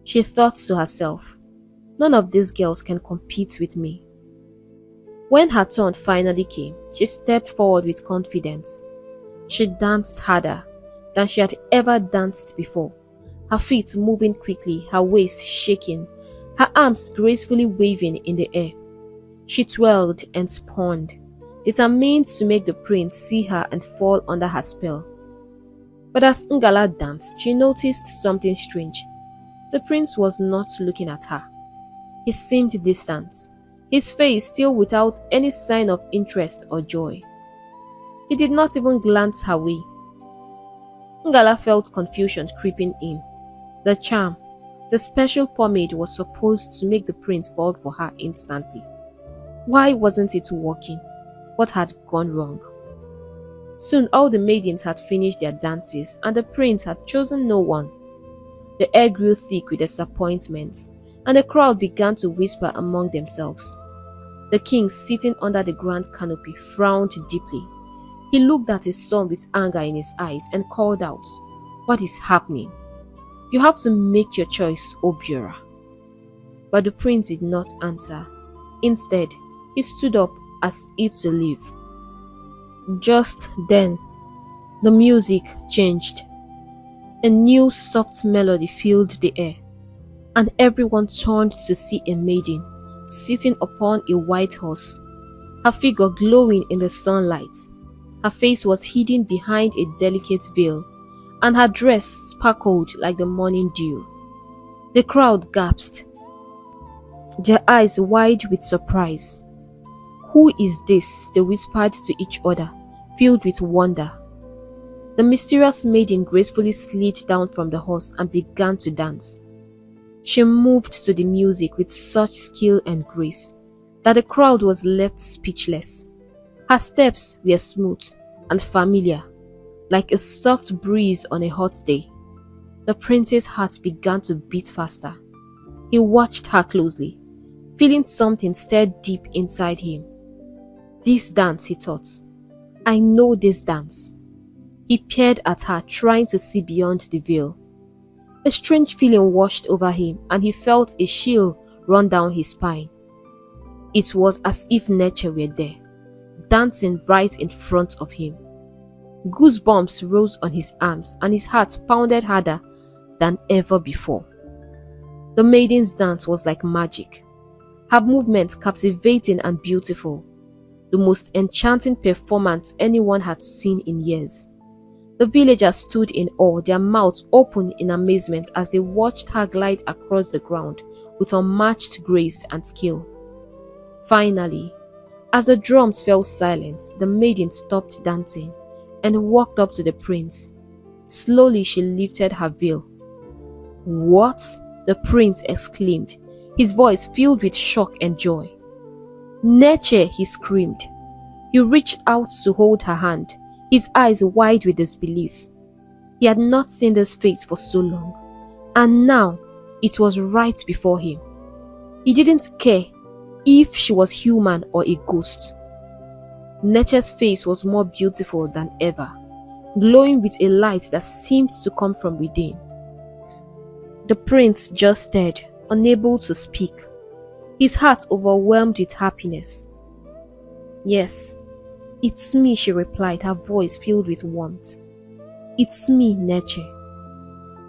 She thought to herself, none of these girls can compete with me. When her turn finally came, she stepped forward with confidence. She danced harder than she had ever danced before, her feet moving quickly, her waist shaking, her arms gracefully waving in the air. She twirled and spun, determined to make the prince see her and fall under her spell. But as Ngala danced, she noticed something strange. The prince was not looking at her. He seemed distant, his face still without any sign of interest or joy. He did not even glance her way. Ngala felt confusion creeping in. The charm, the special pomade was supposed to make the prince fall for her instantly. Why wasn't it working? What had gone wrong? Soon all the maidens had finished their dances and the prince had chosen no one. The air grew thick with disappointment and the crowd began to whisper among themselves. The king, sitting under the grand canopy, frowned deeply. He looked at his son with anger in his eyes and called out, "What is happening? You have to make your choice, Obiora." But the prince did not answer. Instead, he stood up as if to leave. Just then, the music changed. A new soft melody filled the air, and everyone turned to see a maiden sitting upon a white horse, her figure glowing in the sunlight. Her face was hidden behind a delicate veil, and her dress sparkled like the morning dew. The crowd gasped, their eyes wide with surprise. "Who is this?" they whispered to each other, filled with wonder. The mysterious maiden gracefully slid down from the horse and began to dance. She moved to the music with such skill and grace that the crowd was left speechless. Her steps were smooth and familiar, like a soft breeze on a hot day. The prince's heart began to beat faster. He watched her closely, feeling something stir deep inside him. This dance, he thought. I know this dance. He peered at her, trying to see beyond the veil. A strange feeling washed over him, and he felt a chill run down his spine. It was as if nature were there, dancing right in front of him. Goosebumps rose on his arms, and his heart pounded harder than ever before. The maiden's dance was like magic, her movements captivating and beautiful, the most enchanting performance anyone had seen in years. The villagers stood in awe, their mouths open in amazement as they watched her glide across the ground with unmatched grace and skill. Finally, as the drums fell silent, the maiden stopped dancing and walked up to the prince. Slowly she lifted her veil. "What?" the prince exclaimed, his voice filled with shock and joy. "Neche!" he screamed. He reached out to hold her hand, his eyes wide with disbelief. He had not seen this face for so long, and now it was right before him. He didn't care if she was human or a ghost. Neche's face was more beautiful than ever, glowing with a light that seemed to come from within. The prince just stared, unable to speak, his heart overwhelmed with happiness. "Yes, it's me," she replied, her voice filled with warmth. "It's me, Neche."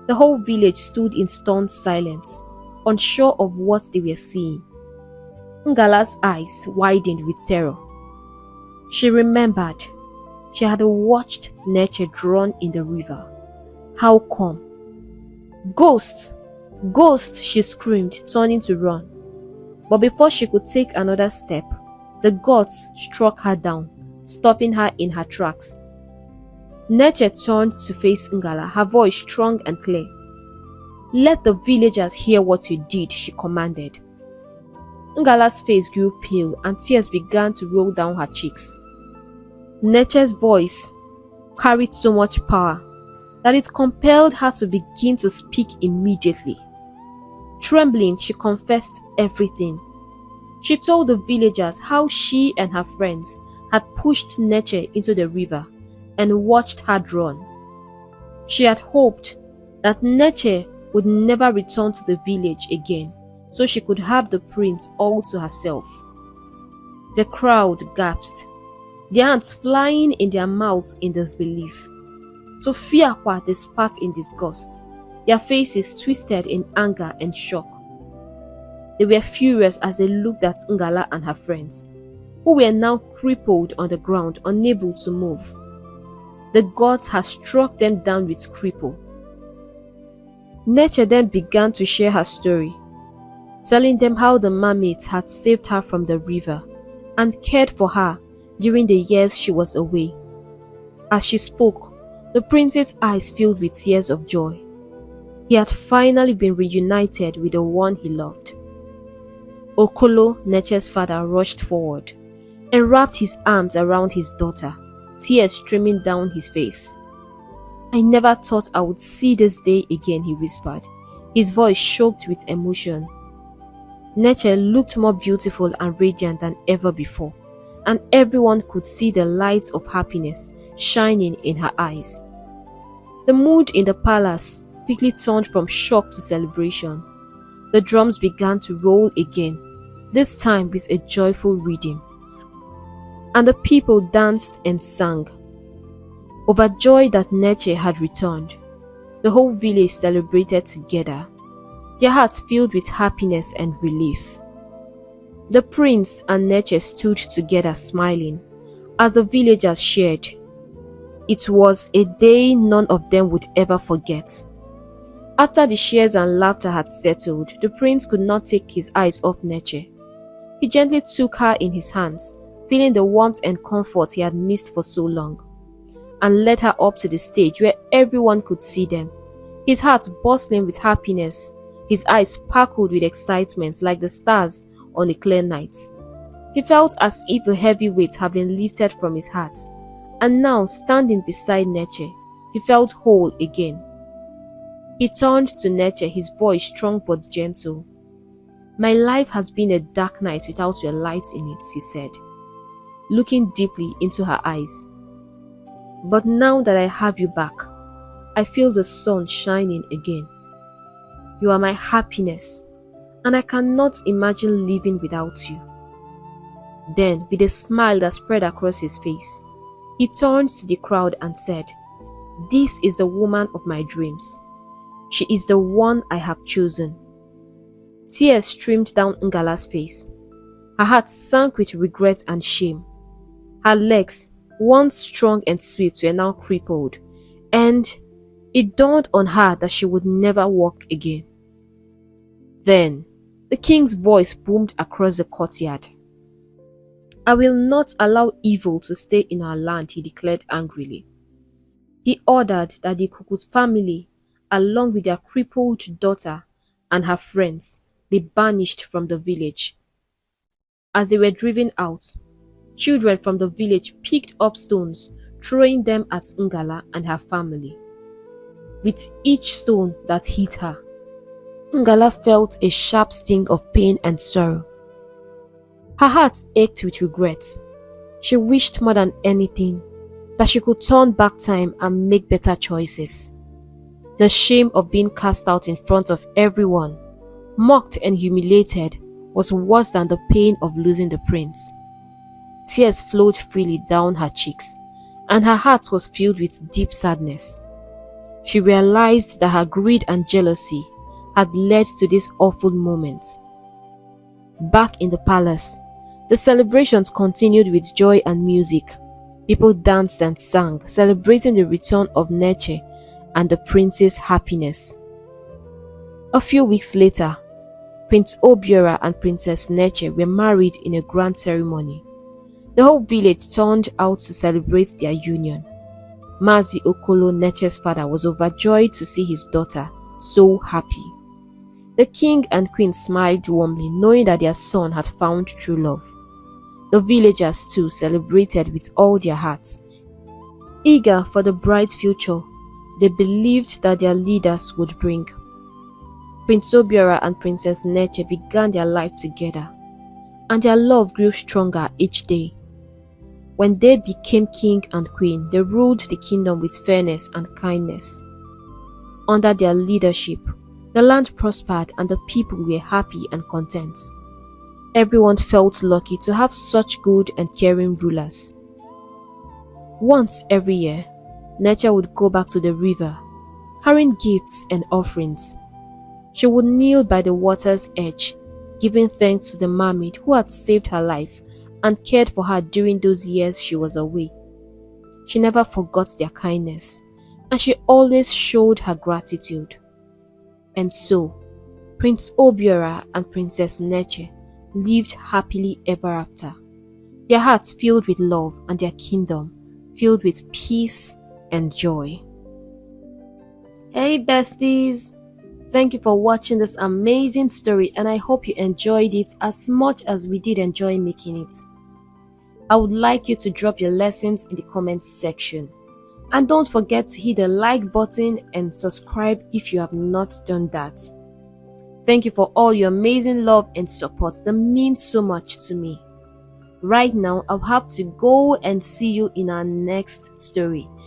The whole village stood in stunned silence, unsure of what they were seeing. Ngala's eyes widened with terror. She remembered. She had watched Neche drown in the river. How come? Ghost! Ghost! She screamed, turning to run. But before she could take another step, the gods struck her down, stopping her in her tracks. Neche turned to face Ngala, her voice strong and clear. "Let the villagers hear what you did," she commanded. Ngala's face grew pale and tears began to roll down her cheeks. Neche's voice carried so much power that it compelled her to begin to speak immediately. Trembling, she confessed everything. She told the villagers how she and her friends had pushed Neche into the river and watched her drown. She had hoped that Neche would never return to the village again, so she could have the prince all to herself. The crowd gasped, their hands flying in their mouths in disbelief. Tofiakwa they spat in disgust, their faces twisted in anger and shock. They were furious as they looked at Ngala and her friends, who were now crippled on the ground, unable to move. The gods had struck them down with cripple. Neche then began to share her story, telling them how the mermaids had saved her from the river and cared for her during the years she was away. As she spoke, the prince's eyes filled with tears of joy. He had finally been reunited with the one he loved. Okolo, Neche's father, rushed forward and wrapped his arms around his daughter, tears streaming down his face. "I never thought I would see this day again," he whispered, his voice choked with emotion. Neche looked more beautiful and radiant than ever before, and everyone could see the light of happiness shining in her eyes. The mood in the palace quickly turned from shock to celebration. The drums began to roll again, this time with a joyful rhythm, and the people danced and sang. Overjoyed that Neche had returned, the whole village celebrated together, their hearts filled with happiness and relief. The prince and Neche stood together smiling as the villagers shared. It was a day none of them would ever forget. After the cheers and laughter had settled, the prince could not take his eyes off Neche. He gently took her in his hands, feeling the warmth and comfort he had missed for so long, and led her up to the stage where everyone could see them. His heart bustling with happiness, his eyes sparkled with excitement like the stars on a clear night. He felt as if a heavy weight had been lifted from his heart, and now, standing beside Neche, he felt whole again. He turned to Neche, his voice strong but gentle. "My life has been a dark night without your light in it," he said, looking deeply into her eyes. "But now that I have you back, I feel the sun shining again. You are my happiness, and I cannot imagine living without you." Then, with a smile that spread across his face, he turned to the crowd and said, "This is the woman of my dreams. She is the one I have chosen." Tears streamed down Ngala's face. Her heart sank with regret and shame. Her legs, once strong and swift, were now crippled, and it dawned on her that she would never walk again. Then, the king's voice boomed across the courtyard. "I will not allow evil to stay in our land," he declared angrily. He ordered that the Kukut family, along with their crippled daughter and her friends, be banished from the village. As they were driven out, children from the village picked up stones, throwing them at Ngala and her family. With each stone that hit her, Ngala felt a sharp sting of pain and sorrow. Her heart ached with regret. She wished more than anything that she could turn back time and make better choices. The shame of being cast out in front of everyone, mocked and humiliated, was worse than the pain of losing the prince. Tears flowed freely down her cheeks, and her heart was filled with deep sadness. She realized that her greed and jealousy had led to this awful moment. Back in the palace, the celebrations continued with joy and music. People danced and sang, celebrating the return of Neche and the prince's happiness. A few weeks later, Prince Obiora and Princess Neche were married in a grand ceremony. The whole village turned out to celebrate their union. Mazi Okolo, Neche's father, was overjoyed to see his daughter so happy. The king and queen smiled warmly, knowing that their son had found true love. The villagers too celebrated with all their hearts. Eager for the bright future they believed that their leaders would bring. Prince Obiora and Princess Neche began their life together, and their love grew stronger each day. When they became king and queen, they ruled the kingdom with fairness and kindness. Under their leadership, the land prospered and the people were happy and content. Everyone felt lucky to have such good and caring rulers. Once every year, Neche would go back to the river, carrying gifts and offerings. She would kneel by the water's edge, giving thanks to the mermaid who had saved her life and cared for her during those years she was away. She never forgot their kindness, and she always showed her gratitude. And so, Prince Obiora and Princess Neche lived happily ever after, their hearts filled with love and their kingdom filled with peace and joy. Hey besties! Thank you for watching this amazing story, and I hope you enjoyed it as much as we did enjoy making it. I would like you to drop your lessons in the comments section. And don't forget to hit the like button and subscribe if you have not done that. Thank you for all your amazing love and support. That means so much to me. Right now, I'll have to go and see you in our next story.